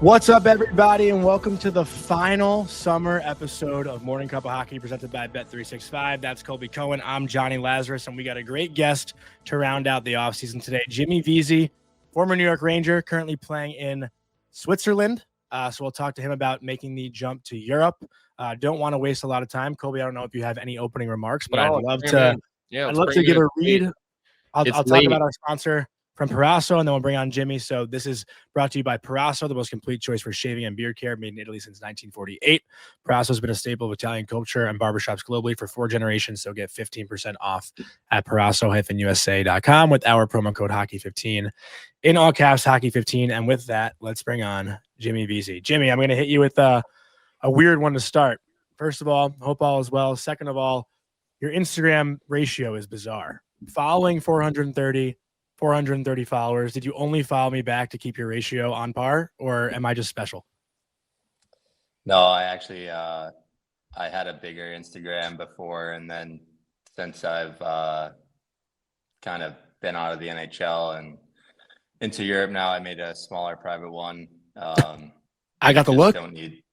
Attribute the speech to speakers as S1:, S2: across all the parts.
S1: What's up, everybody, and welcome to the final summer episode of Morning Cuppa Hockey presented by Bet365. That's Colby, Cohen. I'm Jonny, Lazarus, and we got a great guest to round out the offseason today. Jimmy Vesey, former New York Ranger, currently playing in Switzerland. So we'll talk to him about making the jump to Europe. Don't want to waste a lot of time. Colby, I don't know if you have any opening remarks, but I'd love to give a read. I'll talk about our sponsor from Parasso, and then we'll bring on Jimmy. So this is brought to you by Parasso, the most complete choice for shaving and beard care, made in Italy since 1948. Parasso has been a staple of Italian culture and barbershops globally for 4 generations. So get 15% off at Parasso-USA.com with our promo code Hockey15 in all caps, Hockey15. And with that, let's bring on Jimmy Vesey. Jimmy, I'm going to hit you with a weird one to start. First of all, hope all is well. Second of all, your Instagram ratio is bizarre. Following 430 followers. Did you only follow me back to keep your ratio on par, or am I just special?
S2: No, I actually I had a bigger Instagram before, and then since I've kind of been out of the NHL and into Europe now, I made a smaller private one.
S1: I got the look.
S2: Don't need.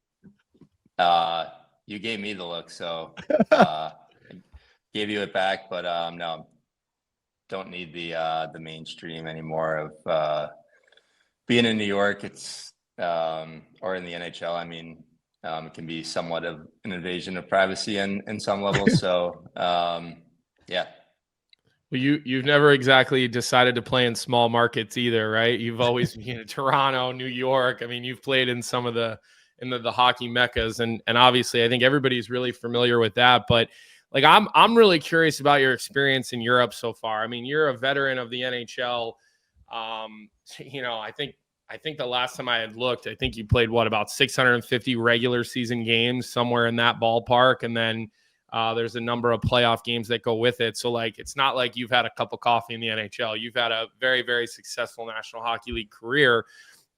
S2: You gave me the look, so gave you it back, but no. Don't need the mainstream anymore of being in New York. It's or in the NHL. I mean, it can be somewhat of an invasion of privacy in some levels. So yeah.
S3: Well, you've never exactly decided to play in small markets either, right? You've always been in Toronto, New York. I mean, you've played in some of the hockey meccas, and obviously, I think everybody's really familiar with that, but. Like I'm really curious about your experience in Europe so far. I mean, you're a veteran of the NHL. I think the last time I had looked, I think you played about 650 regular season games, somewhere in that ballpark, and then there's a number of playoff games that go with it. So like, it's not like you've had a cup of coffee in the NHL. You've had a very, very successful National Hockey League career.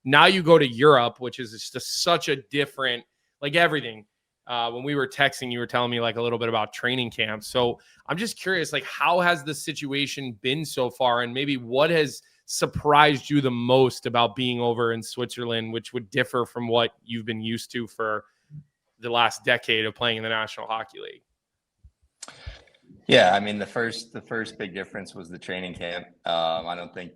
S3: Now you go to Europe, which is just such a different, like everything. When we were texting, you were telling me like a little bit about training camps. So I'm just curious, like, how has the situation been so far? And maybe what has surprised you the most about being over in Switzerland, which would differ from what you've been used to for the last decade of playing in the National Hockey League?
S2: Yeah, I mean, the first big difference was the training camp. I don't think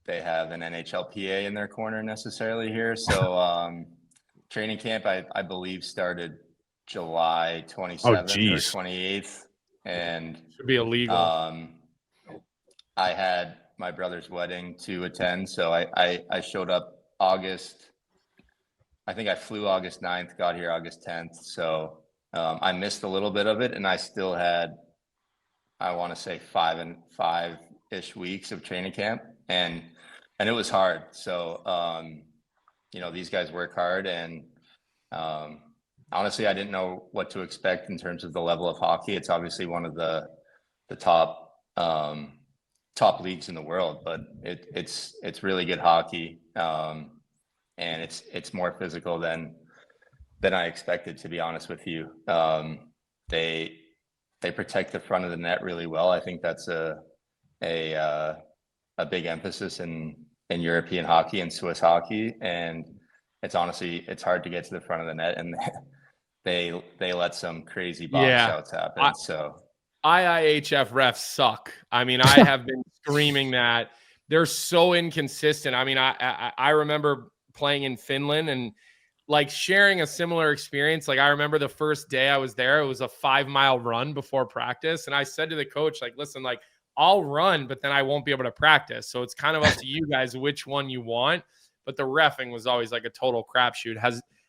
S2: they have an NHLPA in their corner necessarily here. So training camp, I believe, started July 27th or 28th, and
S3: should be illegal.
S2: I had my brother's wedding to attend, so I showed up August. I think I flew August 9th, got here August 10th, so I missed a little bit of it, and I still had, I want to say 5-ish weeks of training camp, and it was hard. So these guys work hard, and honestly, I didn't know what to expect in terms of the level of hockey. It's obviously one of the top leagues in the world, but it's really good hockey, and it's more physical than I expected, to be honest with you. They protect the front of the net really well. I think that's a big emphasis in European hockey and Swiss hockey, and it's hard to get to the front of the net, and they let some crazy box outs happen. So
S3: IIHF refs suck. I mean, I have been screaming that. They're so inconsistent. I mean, I remember playing in Finland and like sharing a similar experience. Like I remember the first day I was there, it was a 5-mile run before practice. And I said to the coach, like, listen, like I'll run, but then I won't be able to practice. So it's kind of up to you guys which one you want. But the reffing was always like a total crapshoot.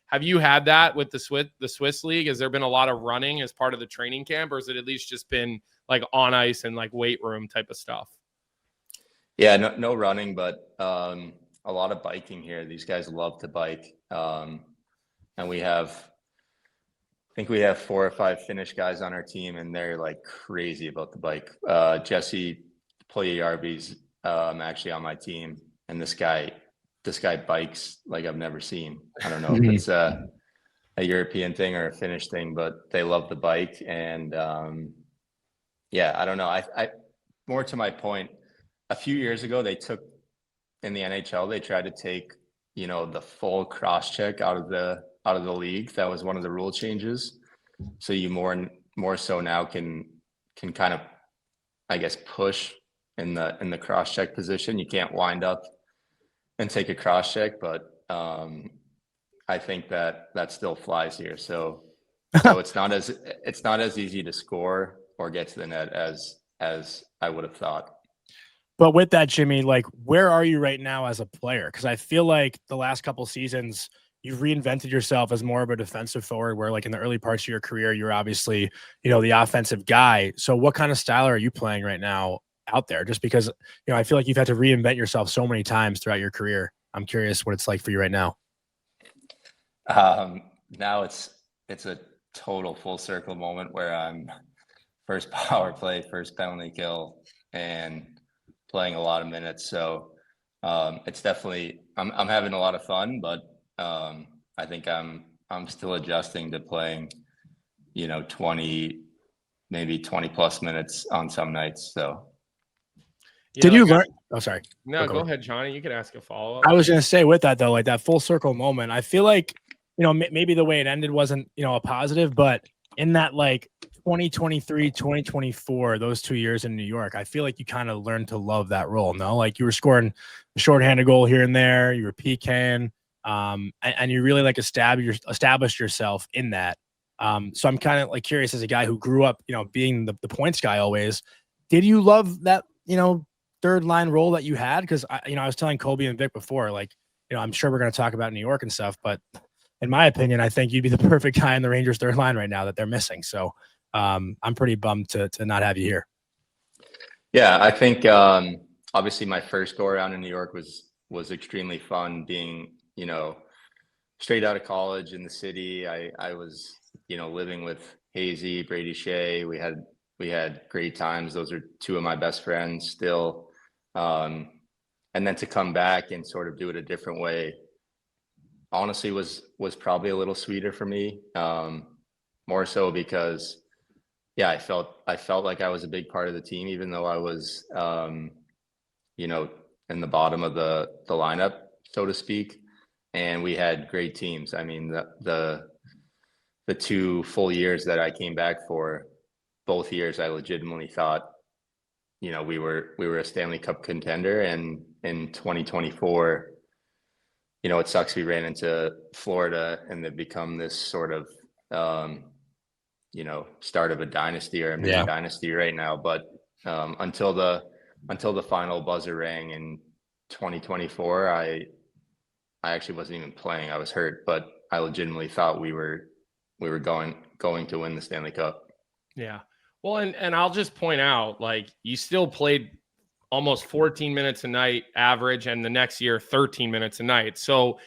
S3: Have you had that with the Swiss league? Has there been a lot of running as part of the training camp, or has it at least just been like on ice and like weight room type of stuff?
S2: Yeah, no running, but a lot of biking here. These guys love to bike. And I think we have 4 or 5 Finnish guys on our team, and they're like crazy about the bike. Jesse Puljujärvi's actually on my team, and this guy bikes like I've never seen. I don't know if it's a European thing or a Finnish thing, but they love the bike. And I don't know. I more to my point, a few years ago, in the NHL, they tried to take the full cross check out of the league. That was one of the rule changes. So you more so now can kind of, I guess, push in the cross check position. You can't wind up and take a cross check, but I think that still flies here. So it's not as easy to score or get to the net as I would have thought.
S1: But with that, Jimmy, like, where are you right now as a player? Because I feel like the last couple seasons, you've reinvented yourself as more of a defensive forward, where like in the early parts of your career, you're obviously, the offensive guy. So what kind of style are you playing right now out there? Just because, I feel like you've had to reinvent yourself so many times throughout your career. I'm curious what it's like for you right now.
S2: Now it's a total full circle moment where I'm first power play, first penalty kill, and playing a lot of minutes. So it's definitely, I'm having a lot of fun, but I think I'm still adjusting to playing, 20, maybe 20 plus minutes on some nights. So
S1: did you learn? Oh, sorry.
S3: No, go ahead, Jonny. You can ask a follow-up.
S1: I was going to say with that though, like that full circle moment, I feel like, maybe the way it ended wasn't, a positive, but in that like 2023, 2024, those 2 years in New York, I feel like you kind of learned to love that role. No, like you were scoring a shorthanded goal here and there, you were PKing, and you really like established yourself in that. So I'm kind of like curious, as a guy who grew up, being the points guy always, did you love that, third line role that you had? Because I was telling Colby and Vic before, like, I'm sure we're going to talk about New York and stuff, but in my opinion, I think you'd be the perfect guy in the Rangers third line right now that they're missing. So I'm pretty bummed to not have you here.
S2: Yeah, I think obviously my first go around in New York was extremely fun, being, straight out of college in the city. I was, living with Hazy, Brady Shea. We had great times. Those are two of my best friends still. And then to come back and sort of do it a different way, honestly was probably a little sweeter for me. More so because, yeah, I felt like I was a big part of the team, even though I was, in the bottom of the lineup, so to speak. And we had great teams. I mean, the 2 full years that I came back for, both years, I legitimately thought, we were a Stanley Cup contender. And in 2024, it sucks we ran into Florida and they've become this sort of, start of a dynasty or a mini dynasty right now. But until the final buzzer rang in 2024, I actually wasn't even playing. I was hurt, but I legitimately thought we were going to win the Stanley Cup.
S3: Yeah. Well, and I'll just point out, like, you still played almost 14 minutes a night average, and the next year 13 minutes a night. So,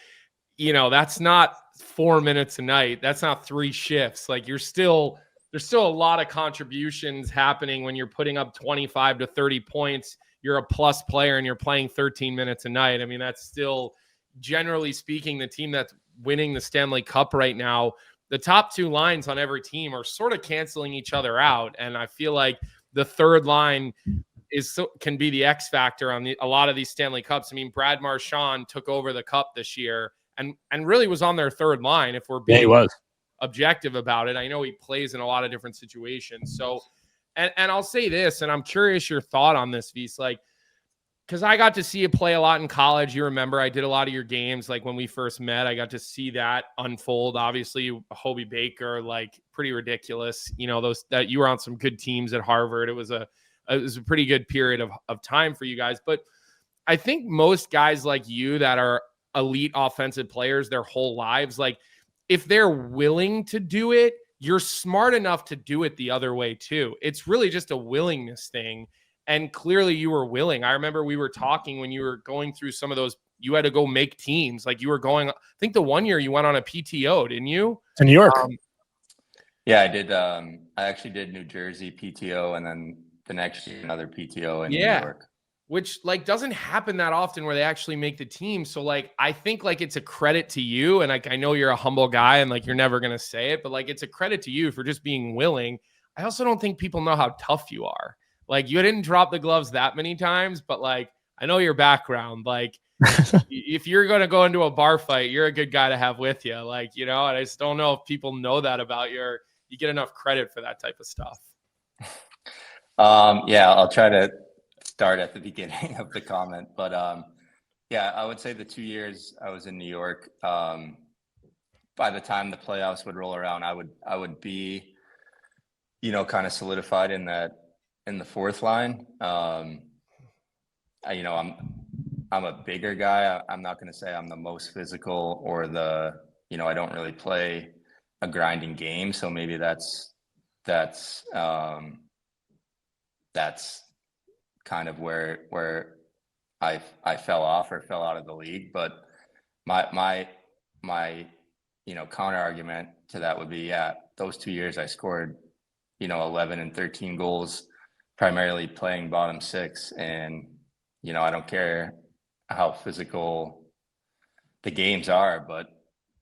S3: that's not 4 minutes a night. That's not 3 shifts. Like, there's still a lot of contributions happening when you're putting up 25 to 30 points. You're a plus player and you're playing 13 minutes a night. I mean, that's still, generally speaking, the team that's winning the Stanley Cup right now. The top 2 lines on every team are sort of canceling each other out. And I feel like the third line can be the X factor on a lot of these Stanley Cups. I mean, Brad Marchand took over the cup this year and really was on their third line, if we're being objective about it. I know he plays in a lot of different situations. So, and I'll say this, and I'm curious your thought on this, Vise, like, because I got to see you play a lot in college. You remember I did a lot of your games. Like when we first met, I got to see that unfold. Obviously, Hobie Baker, like, pretty ridiculous. Those that you were on some good teams at Harvard. It was a pretty good period of time for you guys. But I think most guys like you that are elite offensive players their whole lives, like, if they're willing to do it, you're smart enough to do it the other way too. It's really just a willingness thing. And clearly you were willing. I remember we were talking when you were going through some of those, you had to go make teams. Like you were going, I think the one year you went on a PTO, didn't you?
S1: To New York.
S2: Yeah, I did. I actually did New Jersey PTO, and then the next year another PTO in New York.
S3: Which, like, doesn't happen that often where they actually make the team. So, like, I think, like, it's a credit to you. And, like, I know you're a humble guy and, like, you're never going to say it, but, like, it's a credit to you for just being willing. I also don't think people know how tough you are. Like, you didn't drop the gloves that many times, but, like, I know your background. Like, if you're going to go into a bar fight, you're a good guy to have with you. Like, and I just don't know if people know that about you get enough credit for that type of stuff.
S2: Yeah, I'll try to start at the beginning of the comment, but yeah, I would say the 2 years I was in New York, by the time the playoffs would roll around, I would be, kind of solidified in the fourth line. I'm a bigger guy. I'm not going to say I'm the most physical or I don't really play a grinding game. So maybe that's kind of where I fell off or fell out of the league. But my counter argument to that would be, yeah, those 2 years I scored, 11 and 13 goals, primarily playing bottom six. And, I don't care how physical the games are, but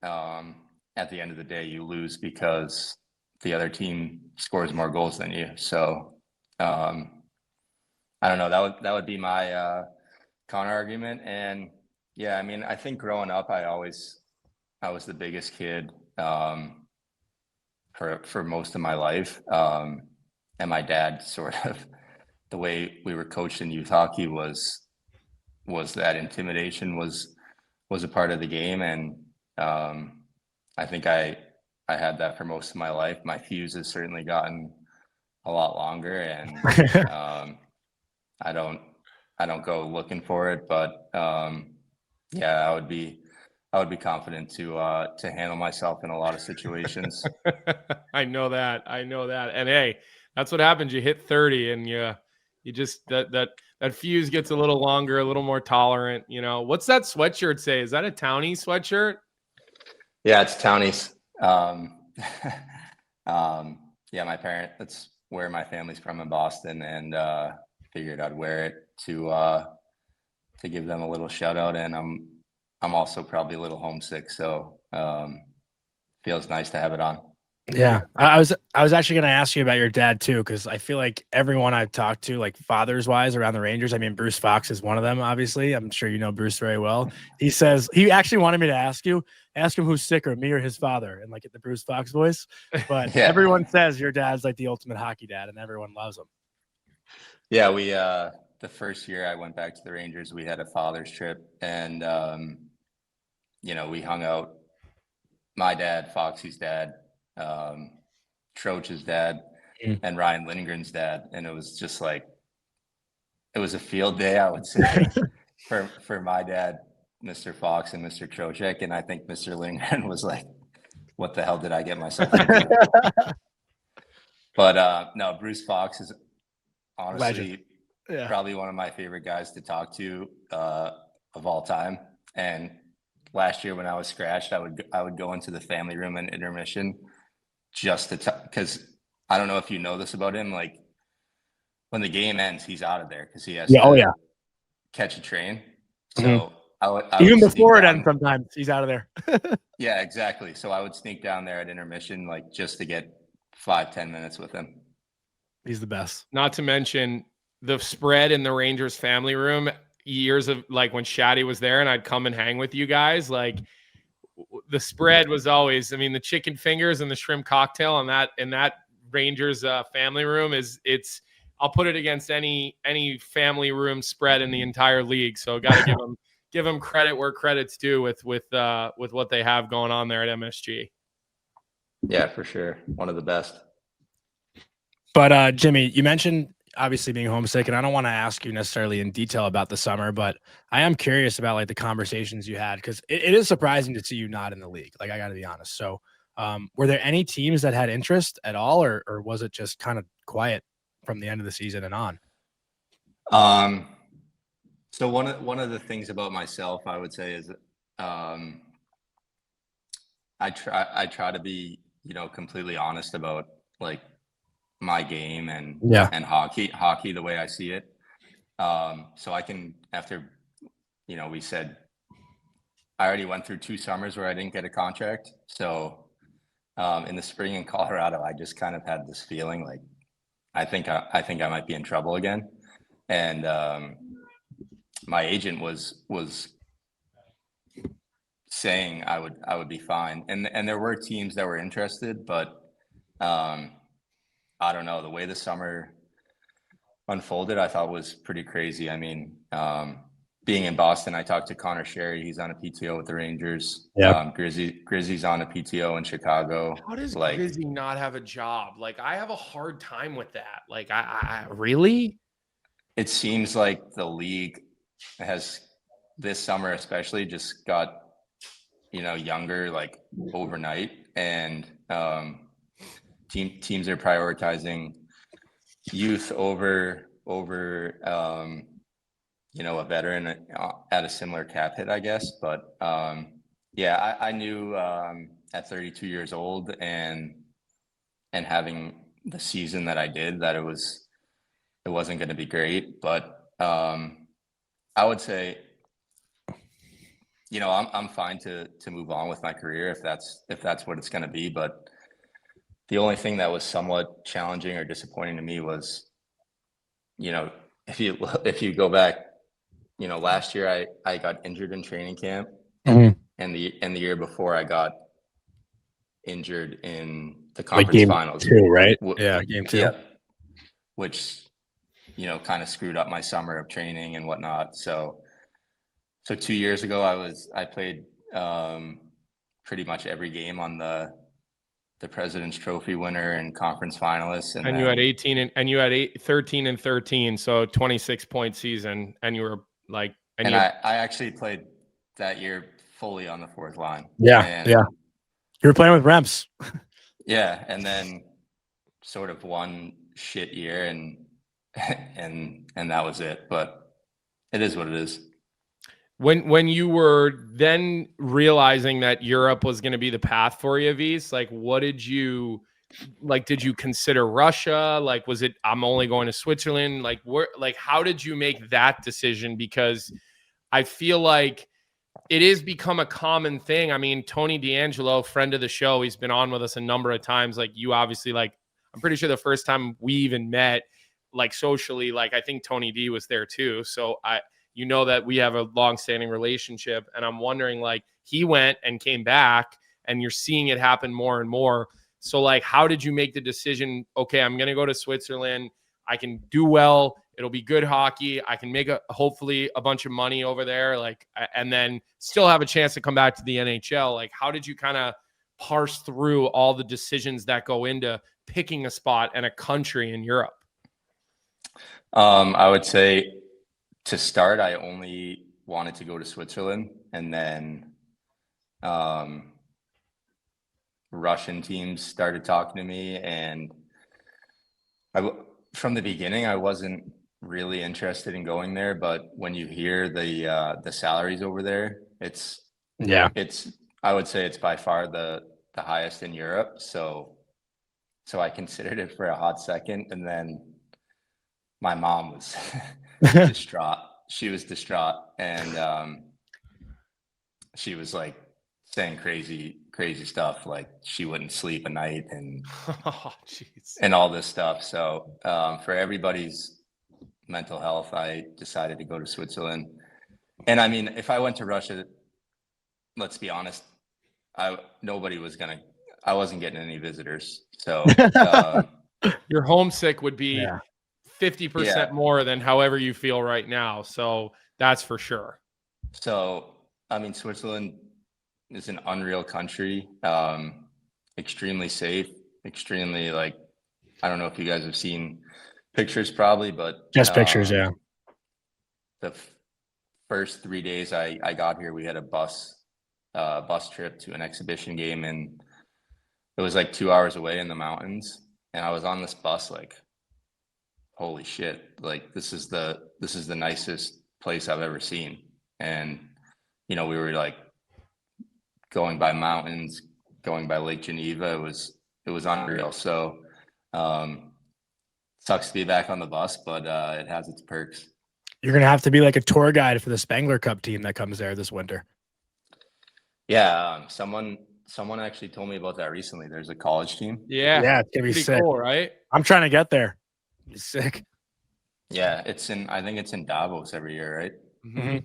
S2: at the end of the day, you lose because the other team scores more goals than you. So I don't know. That would be my counter argument. And yeah, I mean, I think growing up, I was the biggest kid for most of my life. And my dad sort of, the way we were coached in youth hockey was that intimidation was a part of the game. And I think I had that for most of my life. My fuse has certainly gotten a lot longer, and I don't go looking for it, but yeah, I would be confident to handle myself in a lot of situations.
S3: I know that. And hey, that's what happens. You hit 30 and you just that fuse gets a little longer, a little more tolerant. What's that sweatshirt say? Is that a Townie sweatshirt?
S2: Yeah, it's Townie's. Yeah, that's where my family's from in Boston, and figured I'd wear it to give them a little shout out. And I'm also probably a little homesick, so feels nice to have it on.
S1: Yeah, I was actually going to ask you about your dad too, because I feel like everyone I've talked to, like fathers wise around the Rangers, I mean, Bruce Fox is one of them. Obviously, I'm sure you know Bruce very well. He says he actually wanted me to ask him who's sicker, me or his father, and like the Bruce Fox voice. But
S2: Yeah.
S1: Everyone says your dad's like the ultimate hockey dad, and everyone loves him.
S2: Yeah, we the first year I went back to the Rangers, we had a father's trip, and we hung out. My dad, Foxy's dad, Troch's dad, and Ryan Lindgren's dad, and it was just like it was a field day, I would say, for my dad, Mr. Fox, and Mr. Trocheck, and I think Mr. Lindgren was like, "What the hell did I get myself into?" But no, Bruce Fox is honestly probably one of my favorite guys to talk to of all time. And last year when I was scratched, I would go into the family room in intermission just to because I don't know if you know this about him. Like when the game ends, he's out of there because he has to catch a train. So I would
S1: even before it ends, sometimes he's out of there.
S2: Yeah, exactly. So I would sneak down there at intermission, like just to get 5-10 minutes with him.
S1: He's the best.
S3: Not to mention the spread in the Rangers family room years of like when Shaddy was there and I'd come and hang with you guys, like the spread was always, I mean, the chicken fingers and the shrimp cocktail in that Rangers family room I'll put it against any family room spread in the entire league. So got to give them credit where credit's due with what they have going on there at MSG.
S2: Yeah, for sure. One of the best.
S1: But Jimmy, you mentioned obviously being homesick, and I don't want to ask you necessarily in detail about the summer, but I am curious about like the conversations you had, because it is surprising to see you not in the league. Like, I got to be honest. So were there any teams that had interest at all, or was it just kind of quiet from the end of the season and on?
S2: So one of the things about myself, I would say, is I try to be, completely honest about like my game and hockey the way I see it. So I can, after, we said I already went through 2 summers where I didn't get a contract. So in the spring in Colorado, I just kind of had this feeling like I think I might be in trouble again. And my agent was saying I would be fine. And there were teams that were interested, but I don't know, the way the summer unfolded, I thought was pretty crazy. I mean, being in Boston, I talked to Connor Sherry. He's on a PTO with the Rangers.
S1: Yeah.
S2: Grizzy's on a PTO in Chicago.
S3: How does
S2: Like,
S3: Grizzy not have a job? Like, I have a hard time with that. Like, I really?
S2: it seems like the league has this summer especially just got, younger like overnight, and teams are prioritizing youth over a veteran at a similar cap hit, I guess. But I knew at 32 years old and having the season that I did that it wasn't going to be great. But I would say, I'm fine to move on with my career if that's what it's going to be. But the only thing that was somewhat challenging or disappointing to me was, if you go back, last year I got injured in training camp, and the year before I got injured in the conference finals.
S1: Game 2, right? Yeah, game 2.
S2: Yeah, which kind of screwed up my summer of training and whatnot. So 2 years ago I played pretty much every game on the President's Trophy winner and conference finalists,
S3: and you had 18 and you had 13 and 13, so 26-point season, and you were like,
S2: I actually played that year fully on the fourth line.
S1: Yeah, you were playing with Remps.
S2: Yeah, and then sort of one shit year, and that was it. But it is what it is.
S3: When you were then realizing that Europe was going to be the path for you, V's, like, what did you like? Did you consider Russia? Like, was it, I'm only going to Switzerland? Like, how did you make that decision? Because I feel like it has become a common thing. I mean, Tony D'Angelo, friend of the show, he's been on with us a number of times. Like, you obviously, like, I'm pretty sure the first time we even met, like, socially, like, I think Tony D was there too. So that we have a long-standing relationship, and I'm wondering, like, he went and came back, and you're seeing it happen more and more. So, like, how did you make the decision? Okay, I'm going to go to Switzerland. I can do well. It'll be good hockey. I can make hopefully a bunch of money over there, like, and then still have a chance to come back to the NHL. Like, how did you kind of parse through all the decisions that go into picking a spot and a country in Europe?
S2: I would say, to start, I only wanted to go to Switzerland, and then Russian teams started talking to me, and from the beginning I wasn't really interested in going there. But when you hear the salaries over there, I would say it's by far the highest in Europe. So I considered it for a hot second, and then my mom was distraught. She was distraught, and she was like saying crazy stuff, like she wouldn't sleep a night and and all this stuff. So for everybody's mental health, I decided to go to Switzerland. And I mean, if I went to Russia, let's be honest, I wasn't getting any visitors. So
S3: your homesick would be 50% more than however you feel right now. So that's for sure.
S2: So, I mean, Switzerland is an unreal country, extremely safe, extremely, like, I don't know if you guys have seen pictures probably, but
S1: just pictures. Yeah.
S2: The first 3 days I got here, we had a bus trip to an exhibition game, and it was like 2 hours away in the mountains. And I was on this bus, like, holy shit, like this is the nicest place I've ever seen. And we were like going by mountains, going by Lake Geneva. It was unreal. So sucks to be back on the bus, but it has its perks.
S1: You're gonna have to be like a tour guide for the Spangler Cup team that comes there this winter.
S2: Yeah, someone actually told me about that recently. There's a college team.
S3: Yeah,
S1: it's gonna be sick.
S3: Cool, right?
S1: I'm trying to get there. It's sick.
S2: Yeah, I think it's in Davos every year, right?
S3: Mm-hmm.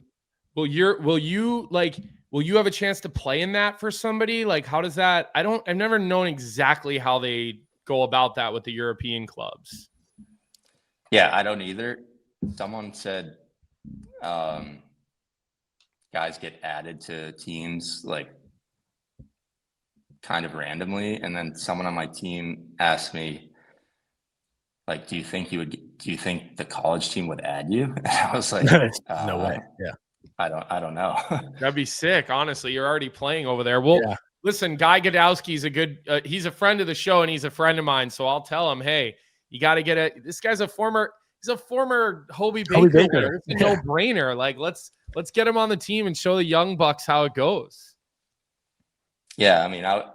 S3: Will you, like, will you have a chance to play in that for somebody? Like, how does that? I've never known exactly how they go about that with the European clubs.
S2: Yeah, I don't either. Someone said guys get added to teams like kind of randomly, and then someone on my team asked me, like, do you think the college team would add you? And I was like,
S1: no way. Yeah.
S2: I don't know.
S3: That'd be sick. Honestly, you're already playing over there. Well,
S1: Yeah.
S3: Listen, Guy Godowski's a good, he's a friend of the show and he's a friend of mine. So I'll tell him, hey, you got to get this guy's he's a former Hobie Baker. It's a no-brainer. Like, let's get him on the team and show the young bucks how it goes.
S2: Yeah. I mean, I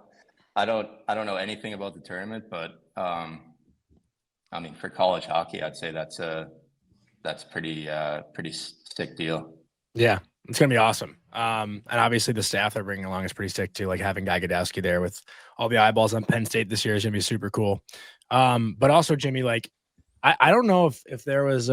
S2: don't know anything about the tournament, but I mean, for college hockey, I'd say that's pretty sick deal.
S1: Yeah, it's gonna be awesome. And obviously the staff they're bringing along is pretty sick too. Like having Guy Godowski there with all the eyeballs on Penn State this year is gonna be super cool. But also Jimmy, like I don't know if there was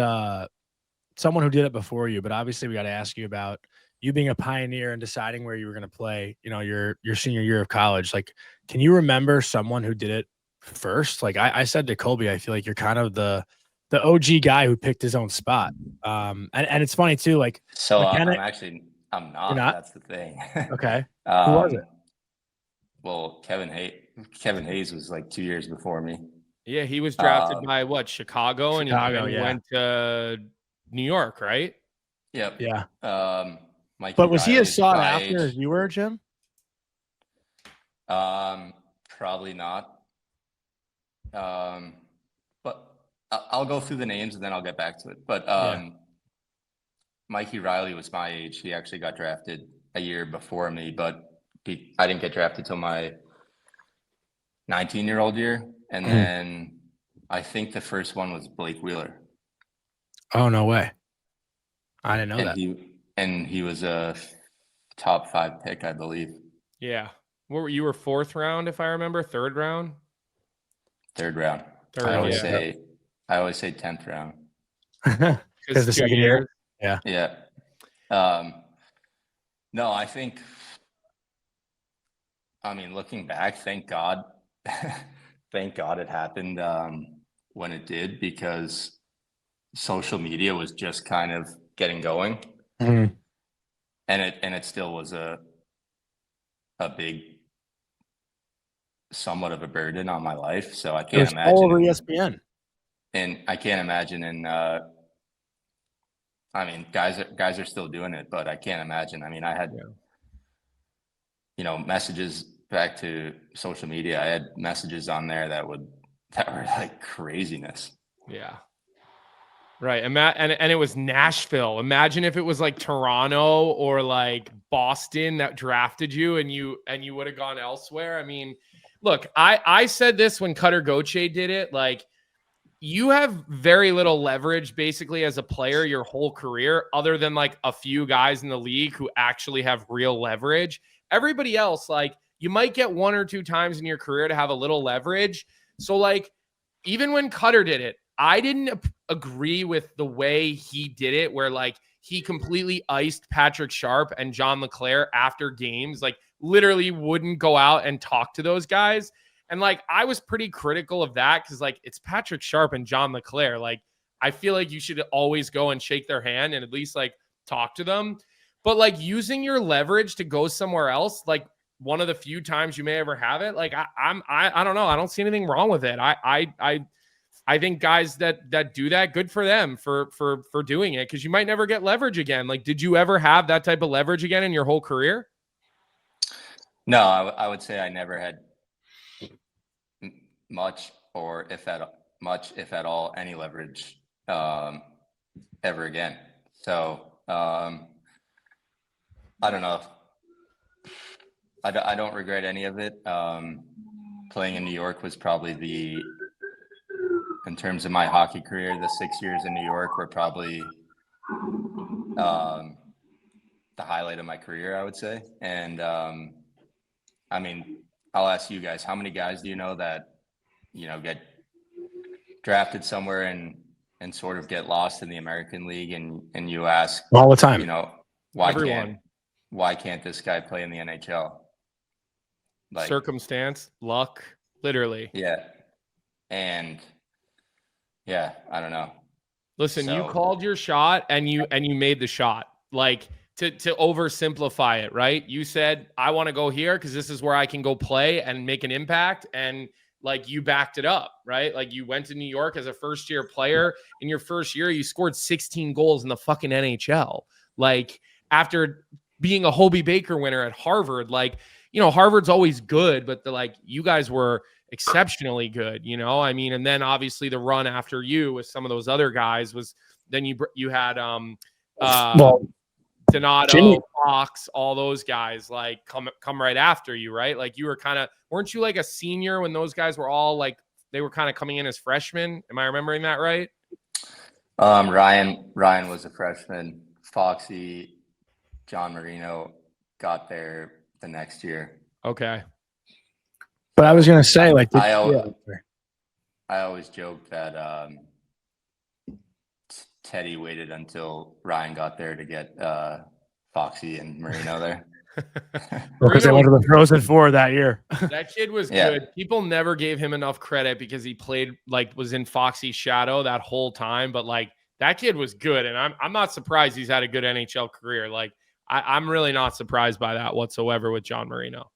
S1: someone who did it before you, but obviously we got to ask you about you being a pioneer and deciding where you were going to play, you know, your senior year of college. Like, can you remember someone who did it first? Like I said to Colby, I feel like you're kind of the OG guy who picked his own spot. And it's funny too. Like,
S2: so
S1: McKenna,
S2: I'm not. That's the thing.
S1: Okay. Who was it?
S2: Well, Kevin Hayes was like 2 years before me.
S3: Yeah, he was drafted by what, Chicago, and he went to New York, right?
S2: Yep.
S1: Yeah.
S2: But
S1: was he as sought after as you were, Jim?
S2: Probably not. But I'll go through the names and then I'll get back to it. But Mikey Riley was my age. He actually got drafted a year before me, but I didn't get drafted till my 19-year-old year. And then I think the first one was Blake Wheeler.
S1: Oh, no way. I didn't know that.
S2: He was a top 5 pick, I believe.
S3: Yeah. You were 4th round, if I remember, 3rd round?
S2: 3rd round. I always say 10th round.
S1: Because the second year. Yeah.
S2: Yeah. No, I think, I mean, looking back, thank God it happened when it did, because social media was just kind of getting going.
S1: Mm-hmm.
S2: And it still was a big, somewhat of a burden on my life. So I can't imagine
S1: all over ESPN.
S2: And I can't imagine I mean, guys are still doing it, but I can't imagine. I mean, I had messages back to social media. I had messages on there that were like craziness.
S3: Yeah. Right. And it was Nashville. Imagine if it was like Toronto or like Boston that drafted you and you would have gone elsewhere. I mean, look, I said this when Cutter Gauthier did it, like, you have very little leverage basically as a player your whole career, other than like a few guys in the league who actually have real leverage. Everybody else, like, you might get 1 or 2 times in your career to have a little leverage. So like, even when Cutter did it, I didn't agree with the way he did it, where like he completely iced Patrick Sharp and John LeClair after games, like literally wouldn't go out and talk to those guys. And like, I was pretty critical of that because like, it's Patrick Sharp and John LeClair. Like, I feel like you should always go and shake their hand and at least like talk to them. But like, using your leverage to go somewhere else, like one of the few times you may ever have it, like I don't know. I don't see anything wrong with it. I think guys that do that, good for them for doing it, because you might never get leverage again. Like, did you ever have that type of leverage again in your whole career?
S2: No, I would say I never had much, or if at all, any leverage ever again. So I don't know. I don't regret any of it. Playing in New York was probably in terms of my hockey career, the 6 years in New York were probably the highlight of my career, I would say. And I mean, I'll ask you guys, how many guys do you know that, get drafted somewhere and sort of get lost in the American League, and you ask
S1: all the time,
S2: why
S3: everyone.
S2: why can't this guy play in the NHL? Like,
S3: Circumstance, luck, literally.
S2: yeah. And yeah, I don't know.
S3: Listen, you called your shot and you made the shot. Like, to oversimplify it, right? You said, I want to go here because this is where I can go play and make an impact. And like, you backed it up, right? Like, you went to New York as a first-year player. In your first year, you scored 16 goals in the fucking NHL. Like, after being a Hobie Baker winner at Harvard, like, you know, Harvard's always good, but you guys were exceptionally good, you know? I mean, and then obviously the run after you with some of those other guys was then you had Donato,
S1: Jimmy.
S3: Fox, all those guys like come right after you, right? Like, you were weren't you like a senior when those guys were all like, they were kind of coming in as freshmen? Am I remembering that right?
S2: Ryan was a freshman. Foxy, John Marino got there the next year.
S3: Okay.
S1: But I was gonna say, like,
S2: I always joke that Teddy waited until Ryan got there to get Foxy and Marino there.
S1: because they went to the Frozen Four that year.
S3: That kid was good. People never gave him enough credit because he played, like, was in Foxy's shadow that whole time. But like, that kid was good, and I'm not surprised he's had a good NHL career. Like, I'm really not surprised by that whatsoever with John Marino.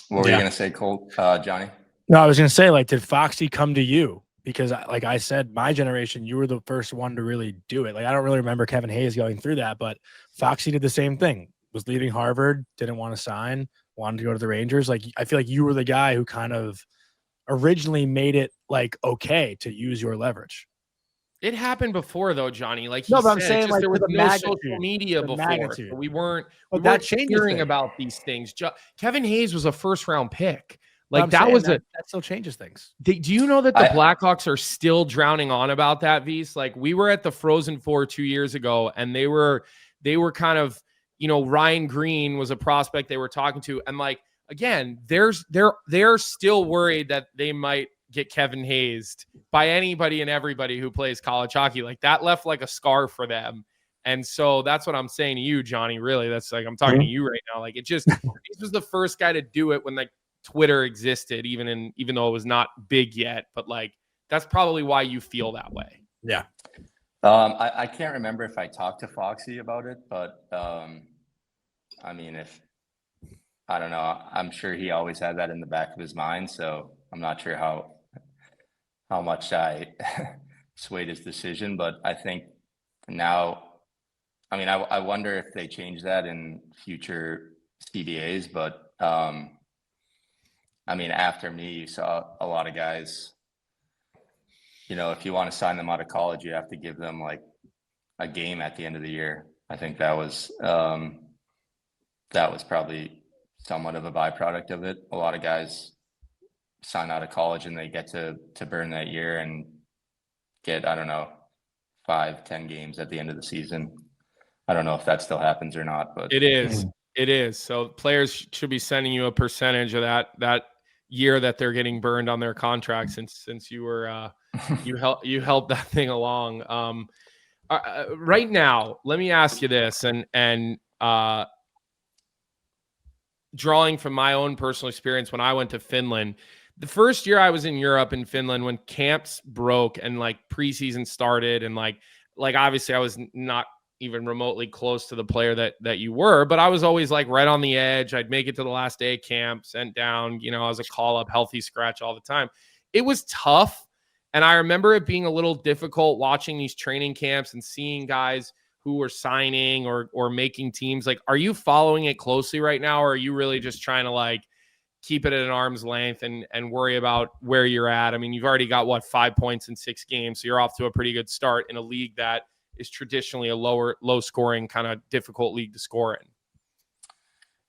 S2: What were you gonna say, Johnny?
S1: No, I was gonna say, like, did Foxy come to you? Because, like I said, my generation, you were the first one to really do it. Like, I don't really remember Kevin Hayes going through that, but Foxy did the same thing. Was leaving Harvard, didn't want to sign, wanted to go to the Rangers. Like, I feel like you were the guy who kind of originally made it like okay to use your leverage.
S3: It happened before, though, Johnny. Like,
S1: no, but I'm saying, like,
S3: there was
S1: no
S3: social media before. So we weren't hearing about these things. Kevin Hayes was a first-round pick. Like, that
S1: still changes things.
S3: Do you know that the Blackhawks are still drowning on about that, V's? Like, we were at the Frozen Four 2 years ago, and they were kind of, you know, Ryan Green was a prospect they were talking to, and like, again, they're still worried that they might get Kevin Hayes by anybody and everybody who plays college hockey. Like, that left like a scar for them. And so that's what I'm saying to you, Johnny. Really, that's like, I'm talking to you right now. Like, it just, this was the first guy to do it when like Twitter existed, even though it was not big yet. But like, that's probably why you feel that way.
S1: Yeah.
S2: I can't remember if I talked to Foxy about it, but I mean, I don't know, I'm sure he always had that in the back of his mind. So I'm not sure how much I swayed his decision, but I think now, I mean, I wonder if they change that in future CBAs, but I mean, after me, you saw a lot of guys, you know, if you want to sign them out of college, you have to give them like a game at the end of the year. I think that was probably somewhat of a byproduct of it. A lot of guys sign out of college and they get to burn that year and get, I don't know, 5-10 games at the end of the season. I don't know if that still happens or not, but
S3: it is. So players should be sending you a percentage of that year that they're getting burned on their contract, since you were you helped that thing along. Right now, let me ask you this, and drawing from my own personal experience when I went to Finland. The first year I was in Europe in Finland, when camps broke and like preseason started, and like obviously I was not even remotely close to the player that you were, but I was always like right on the edge. I'd make it to the last day of camp, sent down, you know, as a call up, healthy scratch all the time. It was tough. And I remember it being a little difficult watching these training camps and seeing guys who were signing or making teams. Like, are you following it closely right now? Or are you really just trying to like keep it at an arm's length and worry about where you're at? I mean, you've already got 5 points in 6 games. So you're off to a pretty good start in a league that is traditionally a low scoring, kind of difficult league to score in.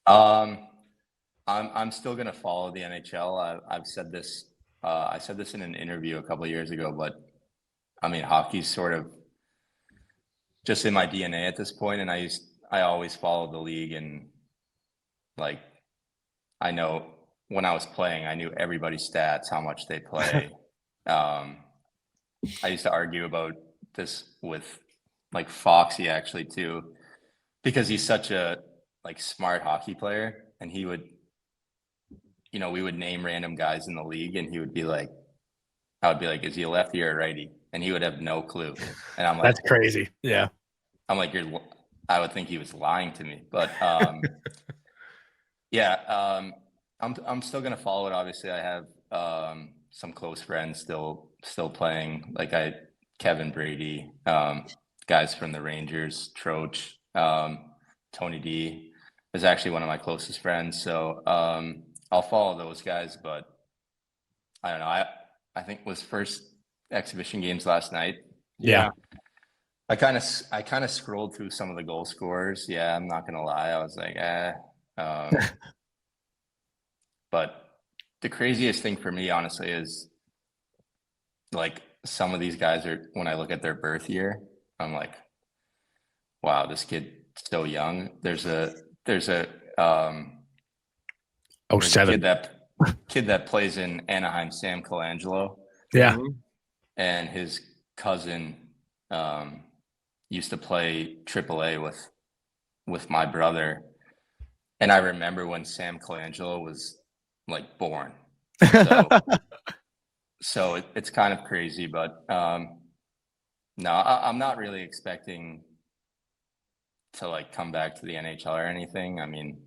S2: I'm still going to follow the NHL. I've said this. I said this in an interview a couple of years ago, but I mean, hockey's sort of just in my DNA at this point. And I always followed the league, and like, I know when I was playing, I knew everybody's stats, how much they play. I used to argue about this with like Foxy actually too. because he's such a like smart hockey player, and he would, we would name random guys in the league, and he would be like, I would be like, is he a lefty or a righty? And he would have no clue. And I'm like,
S1: That's crazy. Yeah.
S2: I'm like, I would think he was lying to me, but yeah, I'm still gonna follow it. Obviously, I have some close friends still playing, like Kevin Brady, guys from the Rangers, Troach, Tony D is actually one of my closest friends. So I'll follow those guys, but I don't know. I think it was first exhibition games last night.
S1: Yeah.
S2: I kind of scrolled through some of the goal scorers. Yeah, I'm not gonna lie. I was like, but the craziest thing for me, honestly, is like some of these guys are, when I look at their birth year, I'm like, wow, this kid's so young. There's a kid that plays in Anaheim, Sam Colangelo.
S1: Yeah.
S2: And his cousin used to play AAA with my brother. And I remember when Sam Colangelo was like born. So it's kind of crazy, but no, I'm not really expecting to like come back to the NHL or anything. I mean,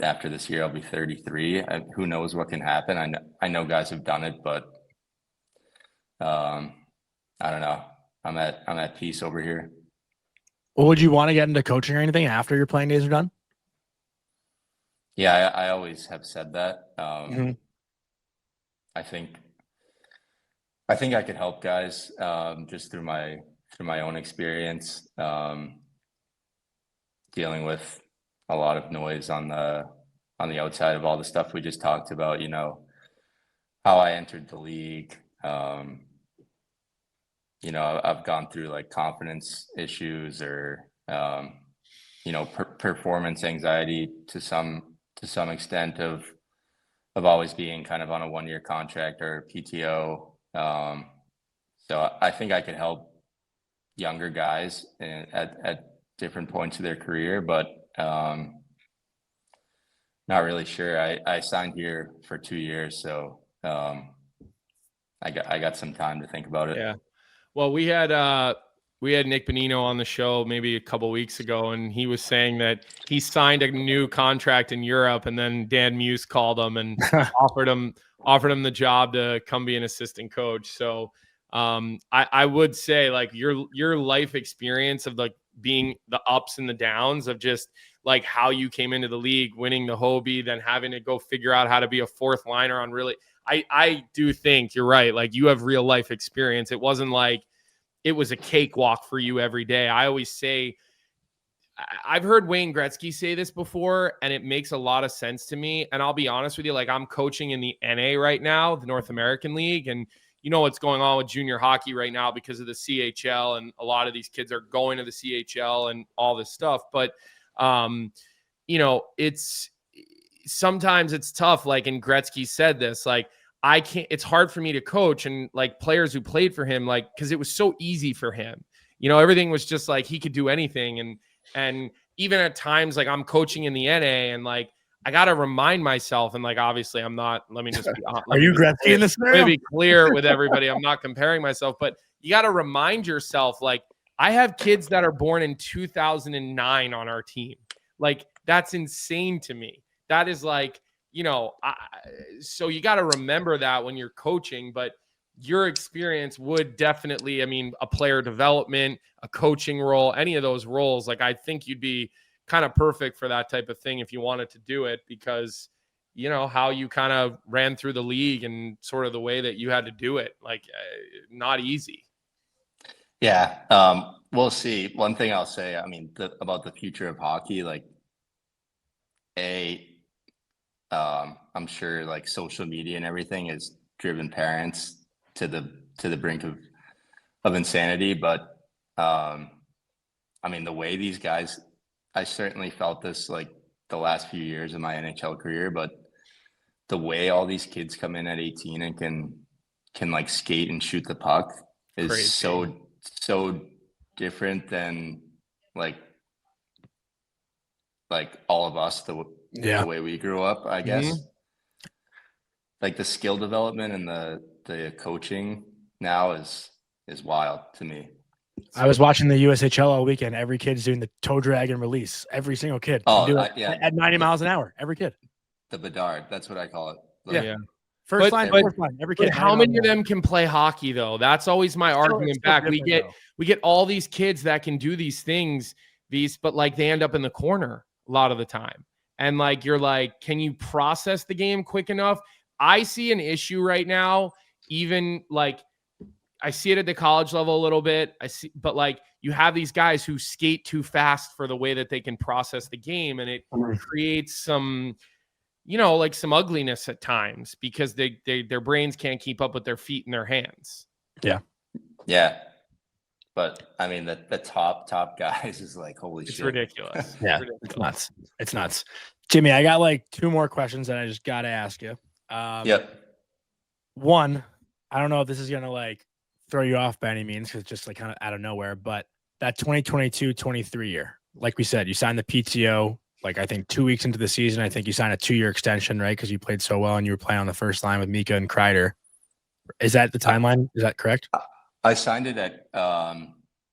S2: after this year, I'll be 33. Who knows what can happen? I know guys have done it, but I don't know. I'm at peace over here.
S1: Well, would you want to get into coaching or anything after your playing days are done?
S2: Yeah, I always have said that. I think I could help guys just through my own experience, dealing with a lot of noise on the outside of all the stuff we just talked about. How I entered the league. I've gone through like confidence issues or performance anxiety to some extent of always being kind of on a 1-year contract or PTO. So I think I could help younger guys at different points of their career, but not really sure. I signed here for 2 years, so I got some time to think about it.
S3: Yeah. Well, we had Nick Bonino on the show maybe a couple weeks ago, and he was saying that he signed a new contract in Europe, and then Dan Muse called him and offered him the job to come be an assistant coach. So I would say like your life experience of like being the ups and the downs of just like how you came into the league, winning the Hobie, then having to go figure out how to be a fourth liner on really. I do think you're right. Like you have real life experience. It wasn't like it was a cakewalk for you every day. I always say, I've heard Wayne Gretzky say this before, and it makes a lot of sense to me. And I'll be honest with you, like I'm coaching in the NA right now, the North American League. And you know what's going on with junior hockey right now because of the CHL, and a lot of these kids are going to the CHL and all this stuff. But, sometimes it's tough. Like, and Gretzky said this, like, it's hard for me to coach and like players who played for him, like, cause it was so easy for him, everything was just like, he could do anything. And even at times, like I'm coaching in the NA and like, I got to remind myself. And like, obviously I'm not, let me just be honest.
S1: Are you Gretzky in this scenario?
S3: Let me be clear with everybody. I'm not comparing myself, but you got to remind yourself, like I have kids that are born in 2009 on our team. Like that's insane to me. That is like, so you got to remember that when you're coaching, but your experience would definitely, a player development, a coaching role, any of those roles, like I think you'd be kind of perfect for that type of thing if you wanted to do it because, how you kind of ran through the league and sort of the way that you had to do it, like not easy.
S2: Yeah. We'll see. One thing I'll say, about the future of hockey, like I'm sure like social media and everything has driven parents to the brink of insanity. But the way these guys, I certainly felt this like the last few years of my NHL career, but the way all these kids come in at 18 and can like skate and shoot the puck is
S3: crazy.
S2: so different than like all of us, the way we grew up, I guess. Like the skill development and the coaching now is wild to me.
S1: I was watching the USHL all weekend. Every kid's doing the toe drag and release. Every single kid can do it at 90 miles an hour. Every kid.
S2: The Bedard, that's what I call it.
S1: Yeah. First line, fourth line. Every kid.
S3: But how many of them can play hockey though? That's always my argument back. We get all these kids that can do these things, but like they end up in the corner a lot of the time. And like you're like, can you process the game quick enough? I see an issue right now, even like I see it at the college level a little bit. But like you have these guys who skate too fast for the way that they can process the game, and it creates some, like some ugliness at times because their brains can't keep up with their feet and their hands.
S1: Yeah.
S2: Yeah. But I mean, the top guys is like, holy shit.
S3: It's ridiculous.
S1: Yeah. It's nuts. It's nuts. Jimmy, I got like 2 more questions that I just got to ask you.
S2: Yep.
S1: One, I don't know if this is going to like throw you off by any means, because it's just like kind of out of nowhere, but that 2022-23 year, like we said, you signed the PTO, like I think 2 weeks into the season. I think you signed a 2-year extension, right? Because you played so well and you were playing on the first line with Mika and Kreider. Is that the timeline? Is that correct?
S2: I signed it at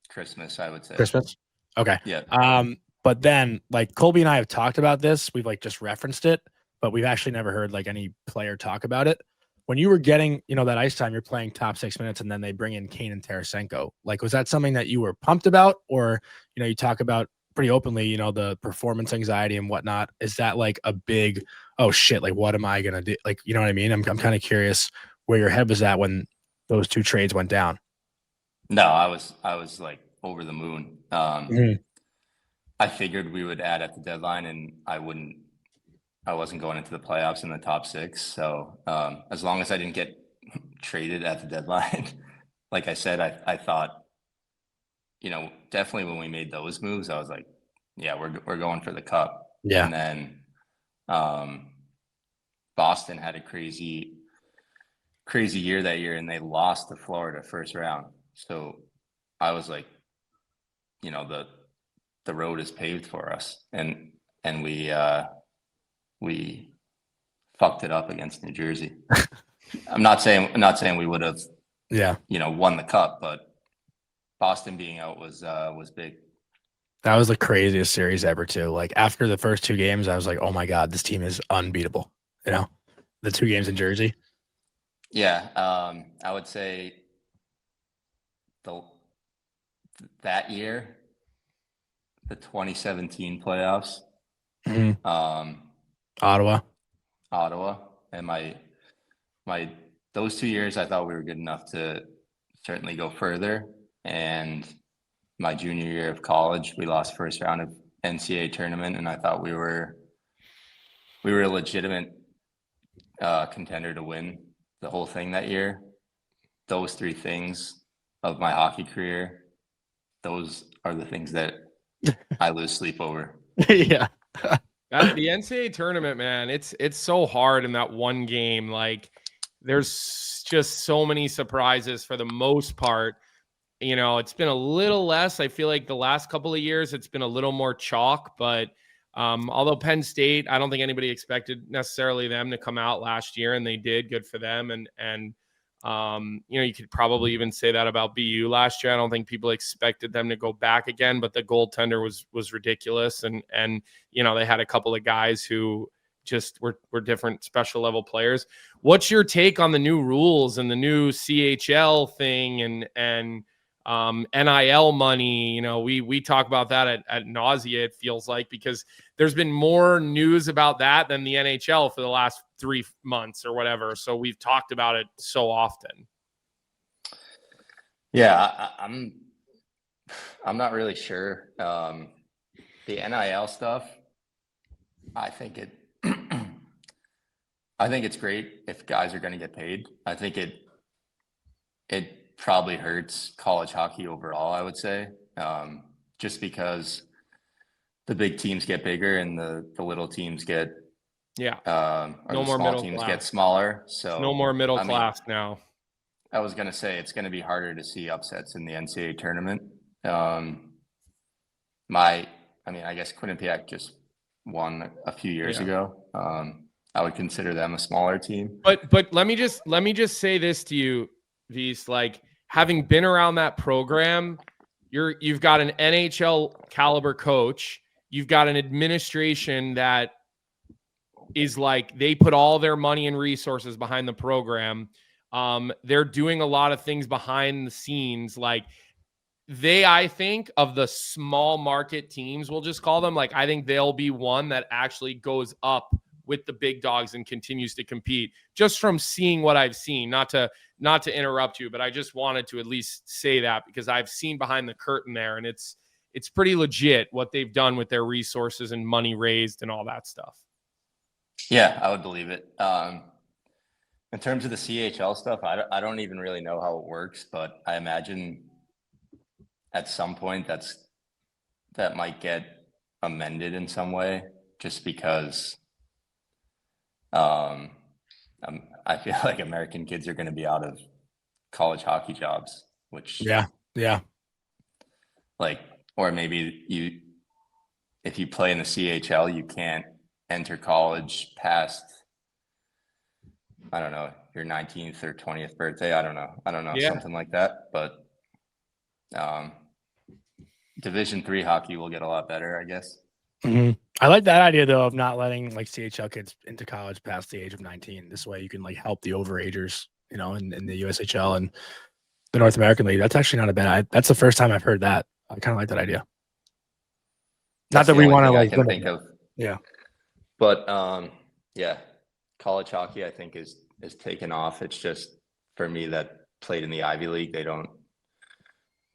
S2: Christmas, I would say.
S1: Christmas? Okay.
S2: Yeah.
S1: But then like Colby and I have talked about this. We've like just referenced it, but we've actually never heard like any player talk about it. When you were getting, that ice time, you're playing top 6 minutes and then they bring in Kane and Tarasenko. Like, was that something that you were pumped about? Or, you talk about pretty openly, the performance anxiety and whatnot. Is that like a big, oh shit, like what am I going to do? Like, you know what I mean? I'm kind of curious where your head was at when those 2 trades went down.
S2: No, I was like over the moon. I figured we would add at the deadline and I wasn't going into the playoffs in the top 6. So as long as I didn't get traded at the deadline, like I said, I thought, definitely when we made those moves, I was like, yeah, we're going for the cup.
S1: Yeah.
S2: And then Boston had a crazy year that year and they lost to Florida first round. So I was like, the road is paved for us. And we fucked it up against New Jersey. I'm not saying we would have, won the cup, but Boston being out was big.
S1: That was the craziest series ever too. Like after the first 2 games, I was like, oh my God, this team is unbeatable. The 2 games in Jersey.
S2: Yeah. I would say that year, the 2017 playoffs,
S1: Ottawa,
S2: and my those 2 years, I thought we were good enough to certainly go further. And my junior year of college, we lost first round of NCAA tournament, and I thought we were a legitimate contender to win the whole thing that year. Those 3 things of my hockey career, those are the things that I lose sleep over.
S1: Yeah.
S3: The NCAA tournament, man, it's so hard in that one game. Like there's just so many surprises for the most part. It's been a little less. I feel like the last couple of years it's been a little more chalk, but although Penn State, I don't think anybody expected necessarily them to come out last year, and they did. Good for them. And you could probably even say that about BU last year. I don't think people expected them to go back again, but the goaltender was ridiculous. And they had a couple of guys who just were different special level players. What's your take on the new rules and the new CHL thing and NIL money? We talk about that at nausea, it feels like, because there's been more news about that than the NHL for the last 3 months or whatever. So we've talked about it so often.
S2: Yeah, I'm not really sure. The NIL stuff, I think it's great if guys are going to get paid. I think it probably hurts college hockey overall, I would say, just because the big teams get bigger and the little teams get
S3: no more
S2: small teams get smaller. So
S3: no more middle class now.
S2: I was going to say it's going to be harder to see upsets in the NCAA tournament. I guess Quinnipiac just won a few years ago. I would consider them a smaller team.
S3: But let me just say this to you, Vise, like having been around that program, you've got an NHL caliber coach, you've got an administration that is like they put all their money and resources behind the program. They're doing a lot of things behind the scenes. Like I think of the small market teams, we'll just call them, like I think they'll be one that actually goes up with the big dogs and continues to compete, just from seeing what I've seen. Not to interrupt you, but I just wanted to at least say that because I've seen behind the curtain there, and it's pretty legit what they've done with their resources and money raised and all that stuff.
S2: Yeah, I would believe it. In terms of the CHL stuff, I don't even really know how it works, but I imagine at some point that might get amended in some way, just because I feel like American kids are going to be out of college hockey jobs, which like, or maybe if you play in the CHL, you can't enter college past, I don't know, your 19th or 20th birthday. I don't know, something like that. But Division III hockey will get a lot better, I guess.
S1: Mm-hmm. I like that idea though of not letting like CHL kids into college past the age of 19. This way you can like help the overagers, you know, in the USHL and the North American League. That's actually not a bad. That's the first time I've heard that. I kind of like that idea. Not that we want to like
S2: think of.
S1: Yeah.
S2: But college hockey I think is taken off. It's just for me that played in the Ivy League, they don't.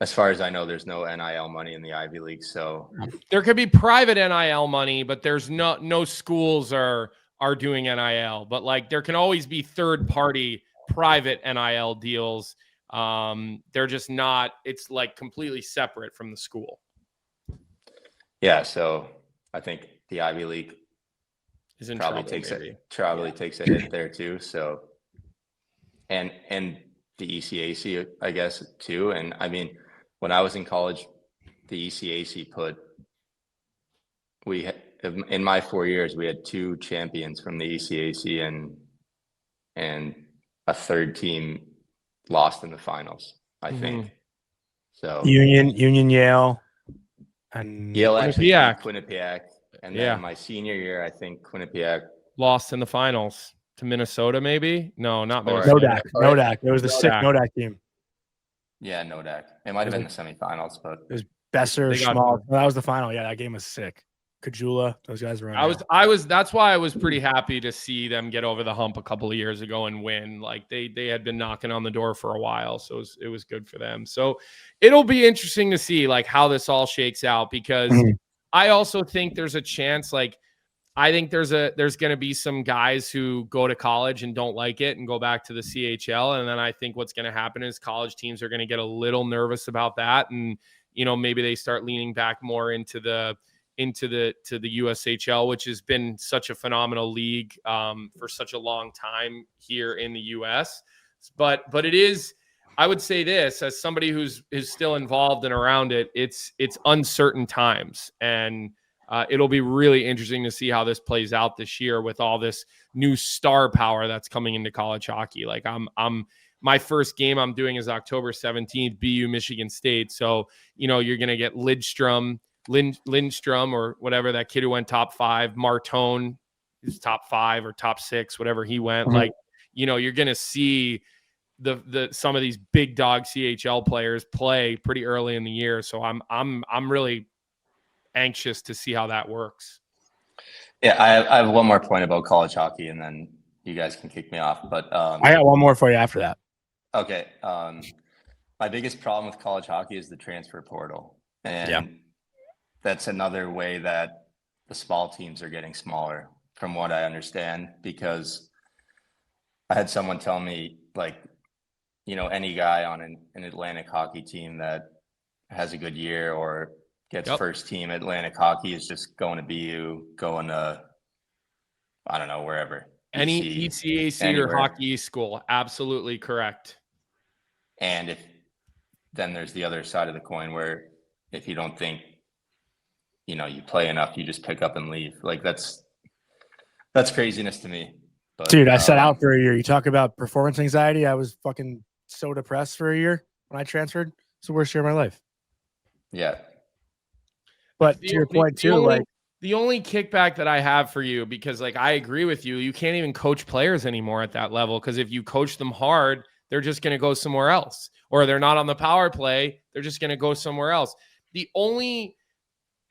S2: As far as I know, there's no NIL money in the Ivy League, so
S3: there could be private NIL money, but there's no schools are doing NIL. But like there can always be third party private NIL deals. They're just not. It's like completely separate from the school.
S2: Yeah, so I think the Ivy League probably takes a hit there too. So and the ECAC, I guess, too. And I mean, when I was in college, the ECAC in my 4 years, we had 2 champions from the ECAC and a third team lost in the finals, I think. So
S1: Union Yale and
S2: Yale actually beat
S3: Quinnipiac.
S2: Quinnipiac. And then my senior year, I think Quinnipiac
S3: lost in the finals to Minnesota, maybe? No, not Minnesota.
S1: Nodak. It was the sick Nodak team.
S2: Yeah, Nodak. It might have been the semifinals, but
S1: it was Besser, Schmaltz. That was the final. Yeah, that game was sick. Kajula, those guys were.
S3: That's why I was pretty happy to see them get over the hump a couple of years ago and win. Like they had been knocking on the door for a while, so it was good for them. So it'll be interesting to see like how this all shakes out, because I also think there's a chance, like I think there's going to be some guys who go to college and don't like it and go back to the CHL. And then I think what's going to happen is college teams are going to get a little nervous about that. And, you know, maybe they start leaning back more into the USHL, which has been such a phenomenal league for such a long time here in the US. But it is, I would say this, as somebody who's still involved and around it, it's uncertain times. And it'll be really interesting to see how this plays out this year with all this new star power that's coming into college hockey. Like my first game I'm doing is October 17th, BU Michigan State. So, you know, you're going to get Lindstrom or whatever, that kid who went top 5, Martone is top 5 or top 6, whatever he went. Like, you know, you're going to see some of these big dog CHL players play pretty early in the year. So I'm really anxious to see how that works.
S2: Yeah, I have one more point about college hockey, and then you guys can kick me off. But
S1: I got one more for you after that.
S2: Okay. My biggest problem with college hockey is the transfer portal, and that's another way that the small teams are getting smaller, from what I understand. Because I had someone tell me, like, you know, any guy on an Atlantic hockey team that has a good year or gets first team Atlantic hockey is just going to BU, going to, I don't know, wherever.
S3: Any ECAC anywhere. Or hockey school. Absolutely correct.
S2: And then there's the other side of the coin where if you don't think you play enough, you just pick up and leave. Like that's craziness to me. But,
S1: dude, I sat out for a year. You talk about performance anxiety. I was fucking so depressed for a year when I transferred. It's the worst year of my life.
S2: Yeah.
S1: But to your point too,
S3: the only kickback that I have for you, because like I agree with you, you can't even coach players anymore at that level, because if you coach them hard, they're just going to go somewhere else, or they're not on the power play, they're just going to go somewhere else. The only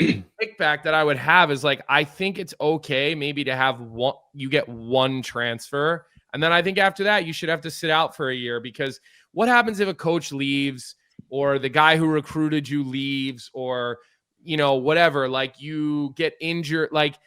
S3: kickback that I would have is like, I think it's okay maybe to have you get one transfer, and then I think after that you should have to sit out for a year, because what happens if a coach leaves, or the guy who recruited you leaves, or whatever, like you get injured. Like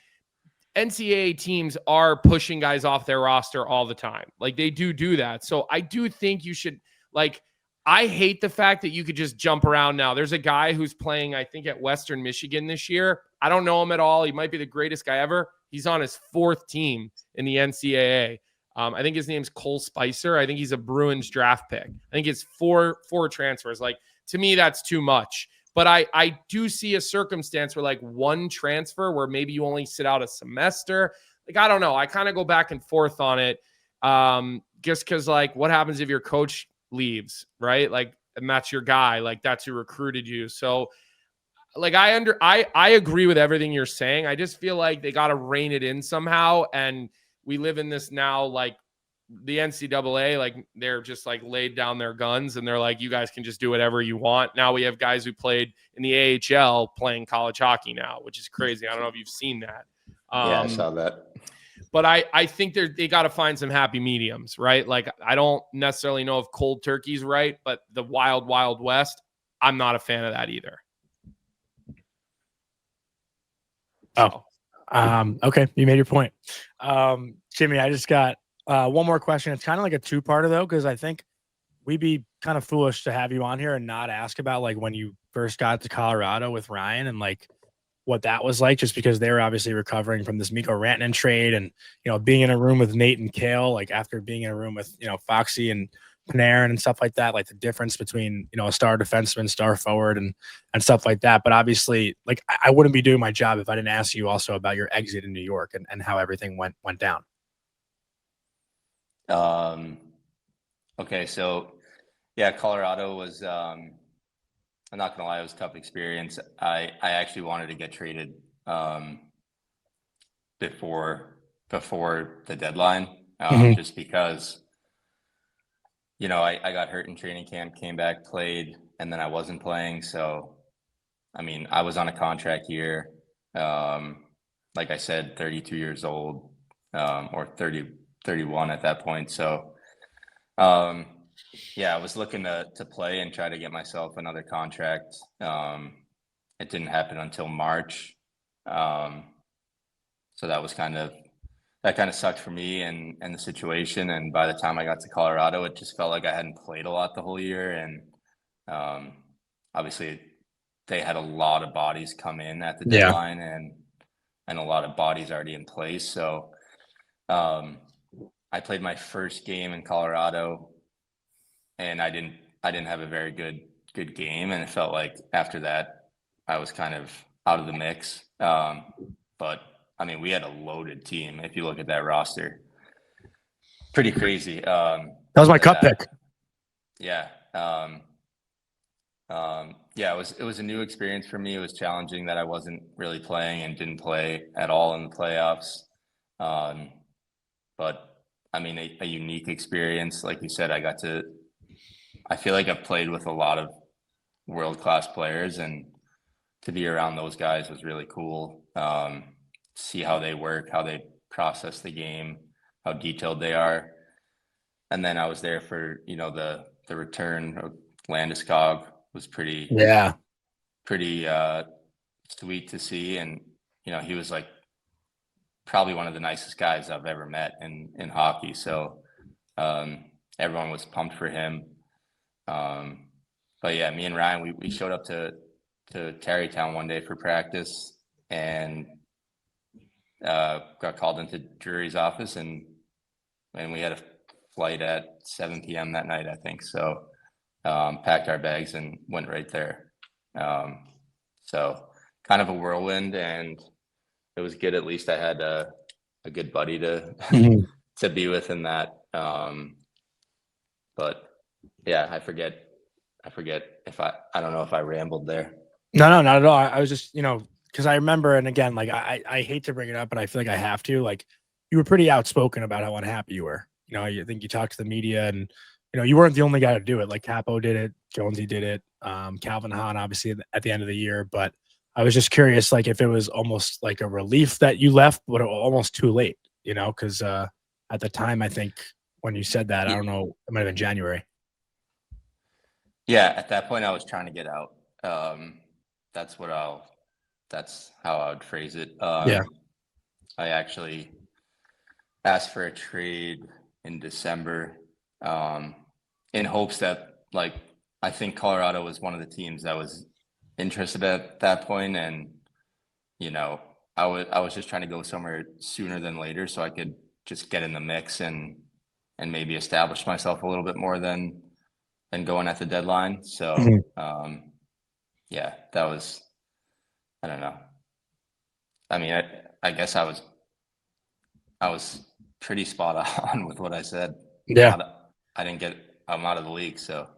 S3: NCAA teams are pushing guys off their roster all the time. Like they do that. So I do think you should, like, I hate the fact that you could just jump around now. There's a guy who's playing, I think, at Western Michigan this year. I don't know him at all. He might be the greatest guy ever. He's on his 4th team in the NCAA. I think his name's Cole Spicer. I think he's a Bruins draft pick. I think it's four transfers. Like, to me, that's too much. But I do see a circumstance where like one transfer where maybe you only sit out a semester. Like, I don't know. I kind of go back and forth on it. Just because, like, what happens if your coach leaves, right? Like, and that's your guy. Like, that's who recruited you. So, like, I agree with everything you're saying. I just feel like they got to rein it in somehow. And we live in this now, like, the NCAA, like, they're just like laid down their guns, and they're like, you guys can just do whatever you want. Now we have guys who played in the AHL playing college hockey now, which is crazy. I don't know if you've seen that.
S2: Yeah, I saw that.
S3: But I think they got to find some happy mediums, right? Like, I don't necessarily know if cold turkey's right, but the wild, wild west, I'm not a fan of that either.
S1: Oh, okay. You made your point. Jimmy, I just got one more question. It's kind of like a two-parter though, because I think we'd be kind of foolish to have you on here and not ask about like when you first got to Colorado with Ryan and like what that was like, just because they were obviously recovering from this Mikko Rantanen trade, and being in a room with Nate and Kale, like after being in a room with Foxy and Panarin and stuff like that, like the difference between a star defenseman, star forward, and stuff like that. But obviously, like I wouldn't be doing my job if I didn't ask you also about your exit in New York and how everything went down.
S2: Okay, so yeah, Colorado was I'm not gonna lie, it was a tough experience. I actually wanted to get traded before the deadline, just because I got hurt in training camp, came back, played, and then I wasn't playing. So I mean, I was on a contract year, like I said, 32 years old, or 31 at that point. So yeah, I was looking to play and try to get myself another contract. It didn't happen until March. So that kind of sucked for me and the situation. And by the time I got to Colorado, it just felt like I hadn't played a lot the whole year. And obviously they had a lot of bodies come in at the deadline, and a lot of bodies already in place. So I played my first game in Colorado, and I didn't have a very good game, and it felt like after that I was kind of out of the mix. But I mean, we had a loaded team. If you look at that roster, pretty crazy.
S1: That was my cup pick.
S2: Yeah. Yeah, it was a new experience for me. It was challenging that I wasn't really playing and didn't play at all in the playoffs. But I mean, a unique experience. Like you said, I feel like I've played with a lot of world-class players, and to be around those guys was really cool. See how they work, how they process the game, how detailed they are. And then I was there for, the return of Landeskog was pretty sweet to see. And, he was like probably one of the nicest guys I've ever met in hockey. So everyone was pumped for him. But yeah, me and Ryan, we showed up to Tarrytown one day for practice, and got called into Drury's office, and we had a flight at 7 p.m. that night, I think. So packed our bags and went right there. So kind of a whirlwind, and it was good. At least I had a good buddy to to be with in that. But yeah, I forget if I don't know if I rambled there.
S1: No, not at all. I was just, because I remember, and again, like I hate to bring it up, but I feel like I have to. Like, you were pretty outspoken about how unhappy you were. I think you talked to the media, and you weren't the only guy to do it. Like Capo did it, Jonesy did it, Calvin Hahn obviously at the end of the year. But I was just curious, like if it was almost like a relief that you left, but almost too late. Because at the time, I think when you said that, I don't know, it might have been January.
S2: Yeah, at that point, I was trying to get out. That's how I would phrase it.
S1: Yeah.
S2: I actually asked for a trade in December, in hopes that, like, I think Colorado was one of the teams that was interested at that point, and I was just trying to go somewhere sooner than later so I could just get in the mix and maybe establish myself a little bit more than going at the deadline. So yeah, that was, I don't know. I mean, I guess I was pretty spot on with what I said.
S1: Yeah.
S2: I'm out of the league. So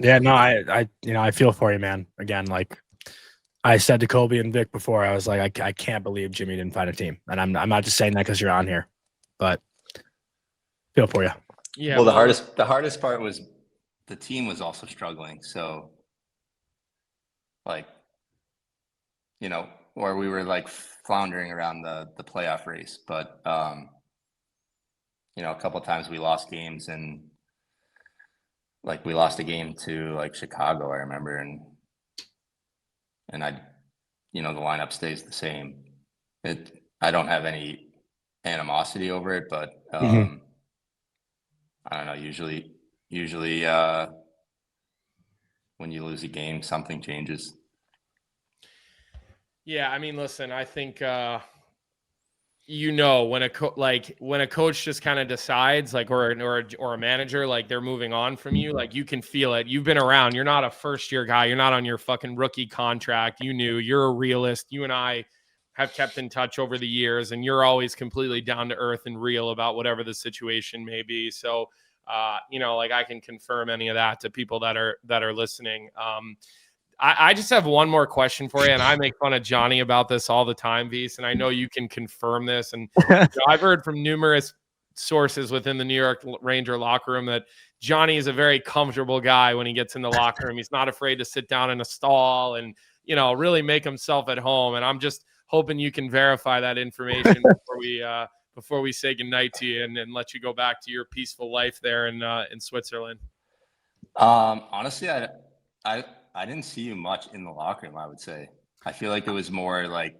S1: yeah, no, I feel for you, man. Again, like I said to Colby and Vic before, I was like, I can't believe Jimmy didn't find a team. And I'm not just saying that because you're on here, but feel for you.
S3: Yeah.
S2: Well, the hardest part was the team was also struggling. So, like, where we were like floundering around the playoff race, but a couple of times we lost games, and like we lost a game to like Chicago, I remember, and the lineup stays the same. I don't have any animosity over it, but I don't know. Usually when you lose a game, something changes.
S3: Yeah, I mean, listen, I think when a coach just kind of decides, like, or a manager, like they're moving on from you, like you can feel it. You've been around. You're not a first year guy. You're not on your fucking rookie contract. You're a realist. You and I have kept in touch over the years, and you're always completely down to earth and real about whatever the situation may be. So, like I can confirm any of that to people that are listening. I just have one more question for you, and I make fun of Jonny about this all the time, Vise, and I know you can confirm this. And I've heard from numerous sources within the New York Ranger locker room that Jonny is a very comfortable guy when he gets in the locker room. He's not afraid to sit down in a stall and, really make himself at home. And I'm just hoping you can verify that information before we say goodnight to you and let you go back to your peaceful life there in Switzerland.
S2: Honestly, I didn't see you much in the locker room, I would say. I feel like it was more like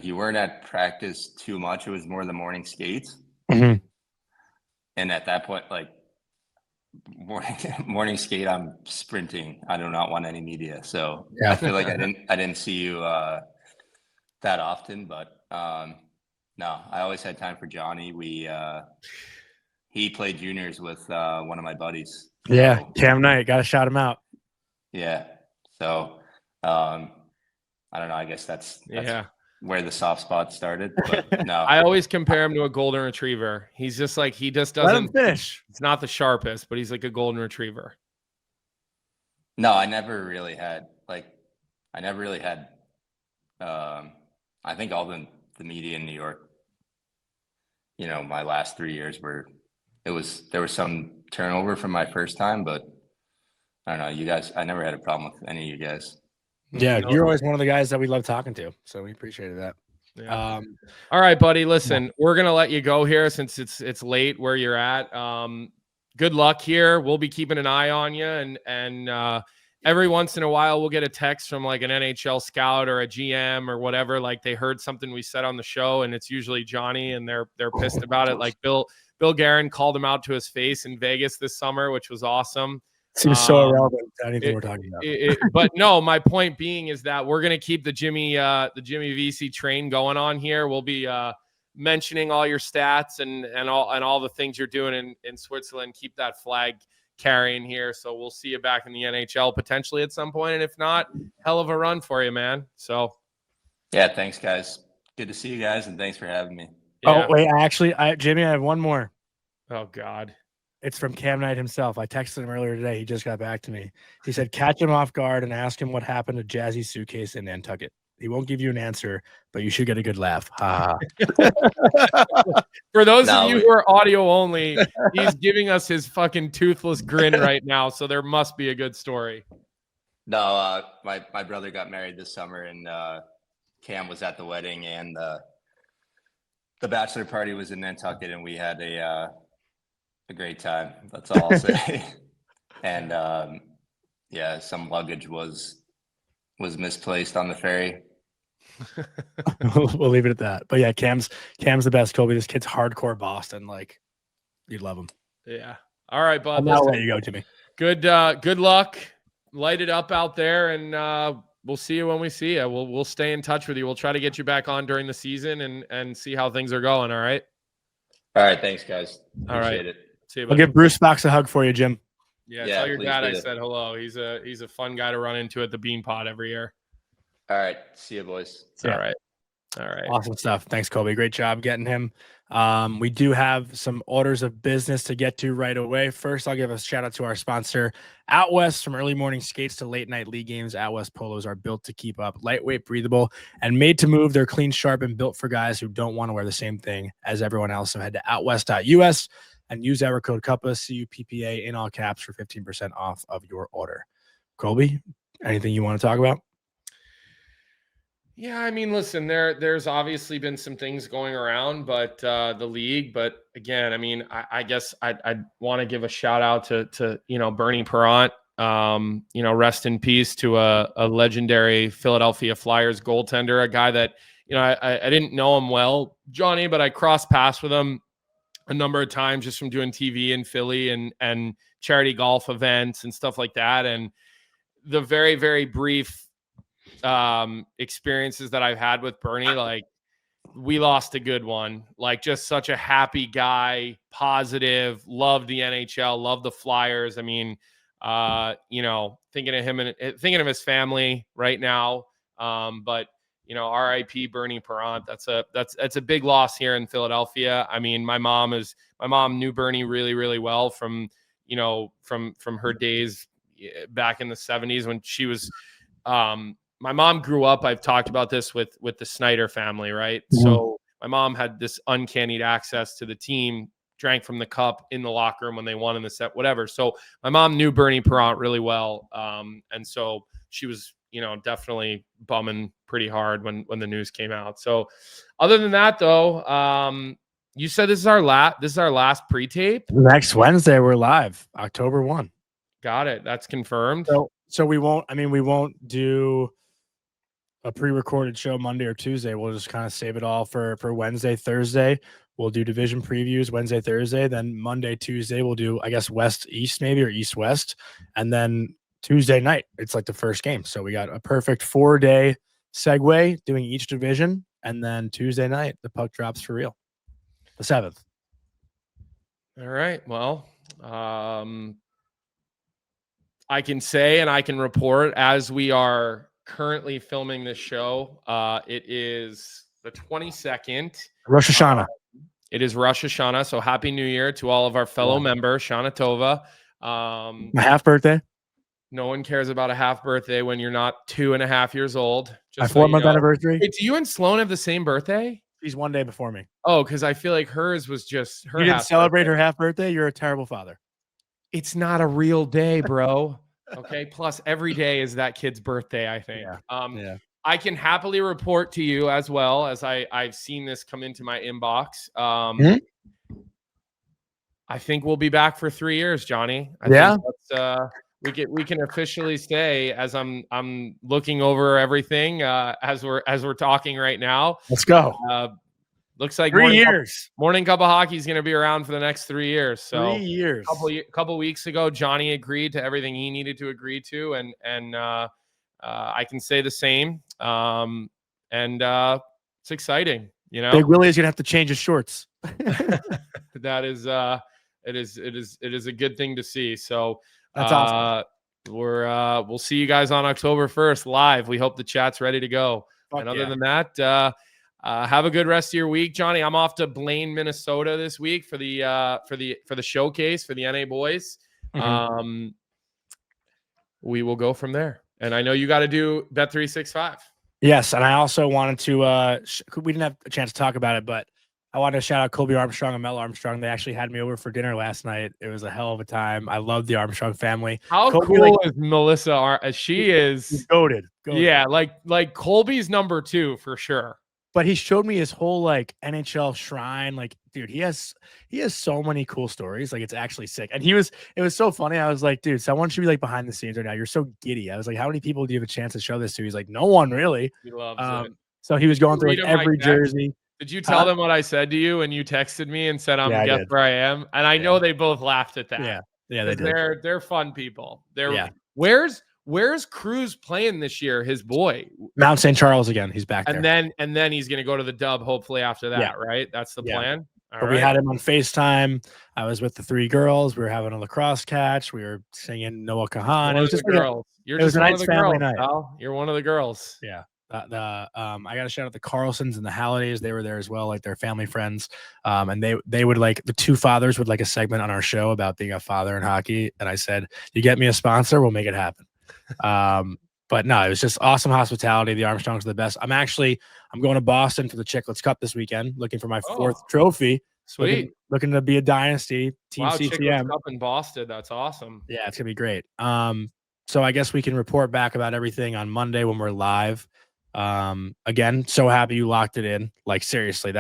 S2: you weren't at practice too much. It was more the morning skates.
S1: Mm-hmm.
S2: And at that point, like morning skate, I'm sprinting. I do not want any media. So yeah. I feel like I didn't see you that often, but no, I always had time for Jonny. He played juniors with one of my buddies.
S1: Yeah, so, Cam Knight, got to shout him out.
S2: Yeah. So, I don't know. I guess that's where the soft spot started. But no,
S3: I always compare him to a golden retriever. He's just like, he just doesn't.
S1: Let him finish.
S3: It's not the sharpest, but he's like a golden retriever.
S2: No, I never really had. I think all the media in New York, my last 3 years there was some turnover from my first time, but I don't know, you guys, I never had a problem with any of you guys.
S1: Yeah, you're always one of the guys that we love talking to, so we appreciated that.
S3: Yeah. All right, buddy, listen, we're going to let you go here since it's late where you're at. Good luck here. We'll be keeping an eye on you, and every once in a while we'll get a text from like an NHL scout or a GM or whatever, like they heard something we said on the show, and it's usually Jonny, and they're pissed about it. Like Bill Guerin called him out to his face in Vegas this summer, which was awesome.
S1: Seems so irrelevant to anything we're talking about.
S3: But no, my point being is that we're going to keep the Jimmy Vesey train going on here. We'll be mentioning all your stats and all the things you're doing in Switzerland. Keep that flag carrying here. So we'll see you back in the NHL potentially at some point. And if not, hell of a run for you, man. So
S2: Yeah, thanks, guys. Good to see you guys, and thanks for having me.
S3: yeah.
S1: Oh, wait, Jimmy, I have one more.
S3: Oh God.
S1: It's from Cam Knight himself. I texted him earlier today. He just got back to me. He said, catch him off guard and ask him what happened to Jazzy's suitcase in Nantucket. He won't give you an answer, but you should get a good laugh. Ha ha.
S3: For those of you who are audio only, he's giving us his fucking toothless grin right now. So there must be a good story.
S2: No, my brother got married this summer, and Cam was at the wedding, and the bachelor party was in Nantucket, and we had a great time. That's all I'll say. And yeah, some luggage was misplaced on the ferry.
S1: We'll leave it at that. But yeah, Cam's the best, Colby. This kid's hardcore Boston. Like, you'd love him.
S3: Yeah. All right, bud.
S1: I'll let you go, Jimmy.
S3: Good luck. Light it up out there, and we'll see you when we see you. We'll stay in touch with you. We'll try to get you back on during the season and see how things are going. All right.
S2: All right. Thanks, guys. Appreciate it.
S3: See you,
S1: I'll give Bruce Box a hug for you, Jim.
S3: Yeah, tell your dad I said hello. He's a fun guy to run into at the Bean Pod every year.
S2: All right. See you, boys.
S3: All right.
S1: Awesome stuff. Thanks, Colby. Great job getting him. We do have some orders of business to get to right away. First, I'll give a shout out to our sponsor, Out West. From early morning skates to late night league games, Out West polos are built to keep up. Lightweight, breathable, and made to move. They're clean, sharp, and built for guys who don't want to wear the same thing as everyone else. So head to outwest.us and use our code Cuppa, CUPPA, in all caps for 15% off of your order. Colby, anything you want to talk about?
S3: Yeah, I mean, listen, there's obviously been some things going around, but the league. But again, I mean, I guess I'd want to give a shout out to Bernie Parent. Rest in peace to a legendary Philadelphia Flyers goaltender, a guy that I didn't know him well, Jonny, but I crossed paths with him a number of times just from doing TV in Philly and charity golf events and stuff like that. And the very, very brief experiences that I've had with Bernie, like, we lost a good one. Like, just such a happy guy, positive, loved the NHL, loved the Flyers. I mean, thinking of him and thinking of his family right now. But R.I.P. Bernie Parent. That's a big loss here in Philadelphia. I mean, my mom knew Bernie really, really well from her days back in the 70s when she was, my mom grew up, I've talked about this with the Snyder family, right? Mm-hmm. So my mom had this uncanny access to the team, drank from the cup in the locker room when they won in the set, whatever. So my mom knew Bernie Parent really well. And so she was, definitely bumming pretty hard when the news came out. So other than that, though, you said this is our last pre-tape.
S1: Next Wednesday, we're live, October 1.
S3: Got it. That's confirmed.
S1: So we won't do a pre-recorded show Monday or Tuesday. We'll just kind of save it all for Wednesday, Thursday. We'll do division previews Wednesday, Thursday. Then Monday, Tuesday, we'll do, I guess, West, East maybe, or East, West. And then Tuesday night, it's like the first game. So we got a perfect 4-day segue doing each division. And then Tuesday night, the puck drops for real. The 7th.
S3: All right. Well, I can say and I can report as we are currently filming this show. It is the 22nd.
S1: Rosh Hashanah.
S3: It is Rosh Hashanah. So happy New Year to all of our fellow members. Shana Tova.
S1: My half birthday.
S3: No one cares about a half birthday when you're not 2.5 years old.
S1: My 4-month anniversary.
S3: Wait, do you and Sloan have the same birthday?
S1: She's 1 day before me.
S3: Oh, because I feel like hers was just her.
S1: You didn't celebrate her half birthday? You're a terrible father.
S3: It's not a real day, bro. Okay. Plus, every day is that kid's birthday, I think.
S1: Yeah.
S3: I can happily report to you as well as I've seen this come into my inbox. I think we'll be back for 3 years, Jonny. I think that's, we can officially say, as I'm looking over everything as we're talking right now.
S1: Let's go.
S3: Looks like
S1: 3 years.
S3: Morning Cup of Hockey is going to be around for the next 3 years. So
S1: 3 years.
S3: Couple weeks ago, Jonny agreed to everything he needed to agree to, and I can say the same. It's exciting.
S1: Big Willie is going to have to change his shorts.
S3: That is It is a good thing to see. So
S1: That's awesome.
S3: we'll see you guys on October 1st live. We hope the chat's ready to go.
S1: Fuck
S3: and other
S1: yeah.
S3: than that, have a good rest of your week, Jonny. I'm off to Blaine, Minnesota this week for the showcase for the NA boys. We will go from there. And I know you got to do Bet365.
S1: Yes, and I also wanted to we didn't have a chance to talk about it, but I wanted to shout out Colby Armstrong and Mel Armstrong. They actually had me over for dinner last night. It was a hell of a time. I love the Armstrong family.
S3: How
S1: Colby,
S3: cool is Melissa? She is
S1: goated.
S3: Yeah, like Colby's number 2 for sure.
S1: But he showed me his whole like NHL shrine. Like, dude, he has so many cool stories. Like, it's actually sick. And it was so funny. I was like, dude, someone should be like behind the scenes right now. You're so giddy. I was like, how many people do you have a chance to show this to? He's like, no one really.
S3: He loves it.
S1: So he was going through like every jersey.
S3: Did you tell them what I said to you and you texted me and said, guess where I am? And I know they both laughed at that.
S1: Yeah, they did.
S3: They're fun people. Where's Cruz playing this year? His boy,
S1: Mount St. Charles again. He's back there.
S3: And then he's gonna go to the Dub hopefully after that, right? That's the plan.
S1: We had him on FaceTime. I was with the 3 girls. We were having a lacrosse catch. We were singing Noah Kahan. It was just
S3: girls.
S1: It was a nice family night.
S3: Pal. You're one of the girls.
S1: Yeah. I got to shout out the Carlsons and the Hallidays. They were there as well, like their family friends. And they would like the 2 fathers would like a segment on our show about being a father in hockey. And I said, you get me a sponsor, we'll make it happen. But no, it was just awesome hospitality. The Armstrongs are the best. I'm going to Boston for the Chicklets Cup this weekend, looking for my 4th trophy.
S3: Sweet.
S1: Looking to be a dynasty team.
S3: Wow,
S1: CCM
S3: Chicklets Cup in Boston. That's awesome.
S1: Yeah, it's gonna be great. So I guess we can report back about everything on Monday when we're live. Again, so happy you locked it in. Like, seriously,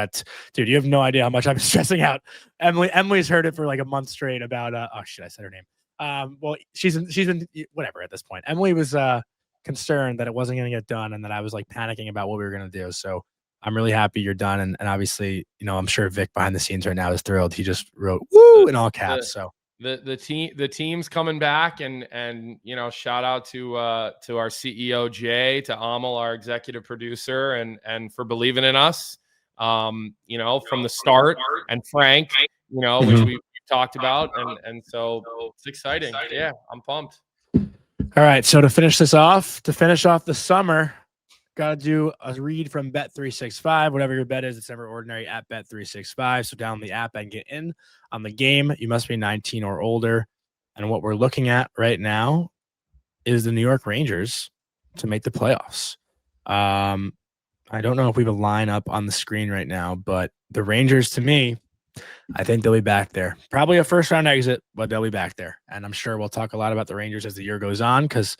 S1: dude, you have no idea how much I've been stressing out. Emily's heard it for like a month straight about oh shit, I said her name. Well, she's been whatever at this point. Emily was concerned that it wasn't gonna get done and that I was like panicking about what we were gonna do. So I'm really happy you're done. And obviously, I'm sure Vic behind the scenes right now is thrilled. He just wrote woo in all caps. So
S3: the team's coming back and shout out to our CEO Jay, to Amal, our executive producer, and for believing in us from the start, and Frank, which we talked about, and so it's exciting. Yeah, I'm pumped.
S1: All right, so to finish off the summer, gotta do a read from Bet365. Whatever your bet is, it's never ordinary at Bet365. So download the app and get in on the game. You must be 19 or older. And what we're looking at right now is the New York Rangers to make the playoffs. I don't know if we have a lineup on the screen right now, but the Rangers, to me, I think they'll be back there. Probably a first-round exit, but they'll be back there. And I'm sure we'll talk a lot about the Rangers as the year goes on, because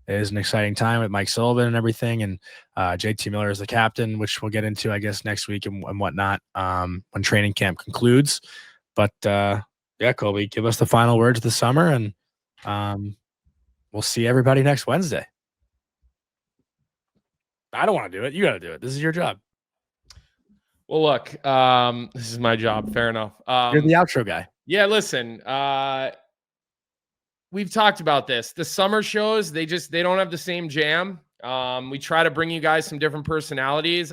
S1: it is an exciting time with Mike Sullivan and everything, and JT Miller is the captain, which we'll get into, I guess, next week and whatnot when training camp concludes. But yeah, Colby, give us the final words of the summer, and we'll see everybody next Wednesday. I don't want to do it. You got to do it. This is your job.
S3: Well, look, this is my job. Fair enough.
S1: You're the outro guy.
S3: Yeah, listen, we've talked about this. The summer shows, they don't have the same jam. We try to bring you guys some different personalities.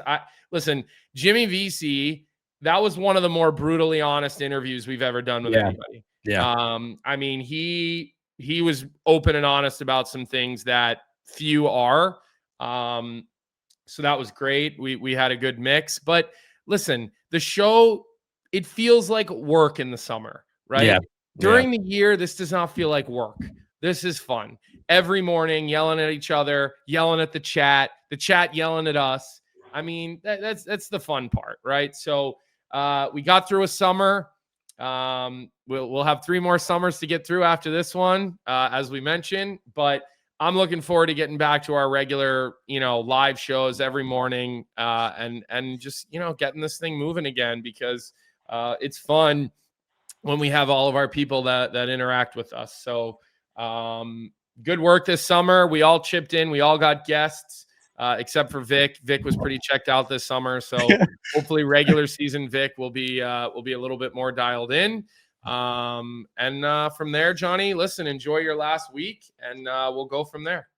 S3: Listen, Jimmy Vesey, that was one of the more brutally honest interviews we've ever done with anybody.
S1: Yeah.
S3: I mean, he was open and honest about some things that few are. So that was great. We had a good mix. But listen, the show, it feels like work in the summer, right?
S1: Yeah.
S3: During the year, this does not feel like work. This is fun. Every morning, yelling at each other, yelling at the chat yelling at us. I mean, that's the fun part, right? So we got through a summer. We'll have 3 more summers to get through after this one, as we mentioned. But I'm looking forward to getting back to our regular, live shows every morning, and just, getting this thing moving again, because it's fun when we have all of our people that interact with us. So good work this summer. We all chipped in. We all got guests, except for Vic. Vic was pretty checked out this summer. So hopefully regular season Vic will be a little bit more dialed in. And from there, Jonny, listen, enjoy your last week, and we'll go from there.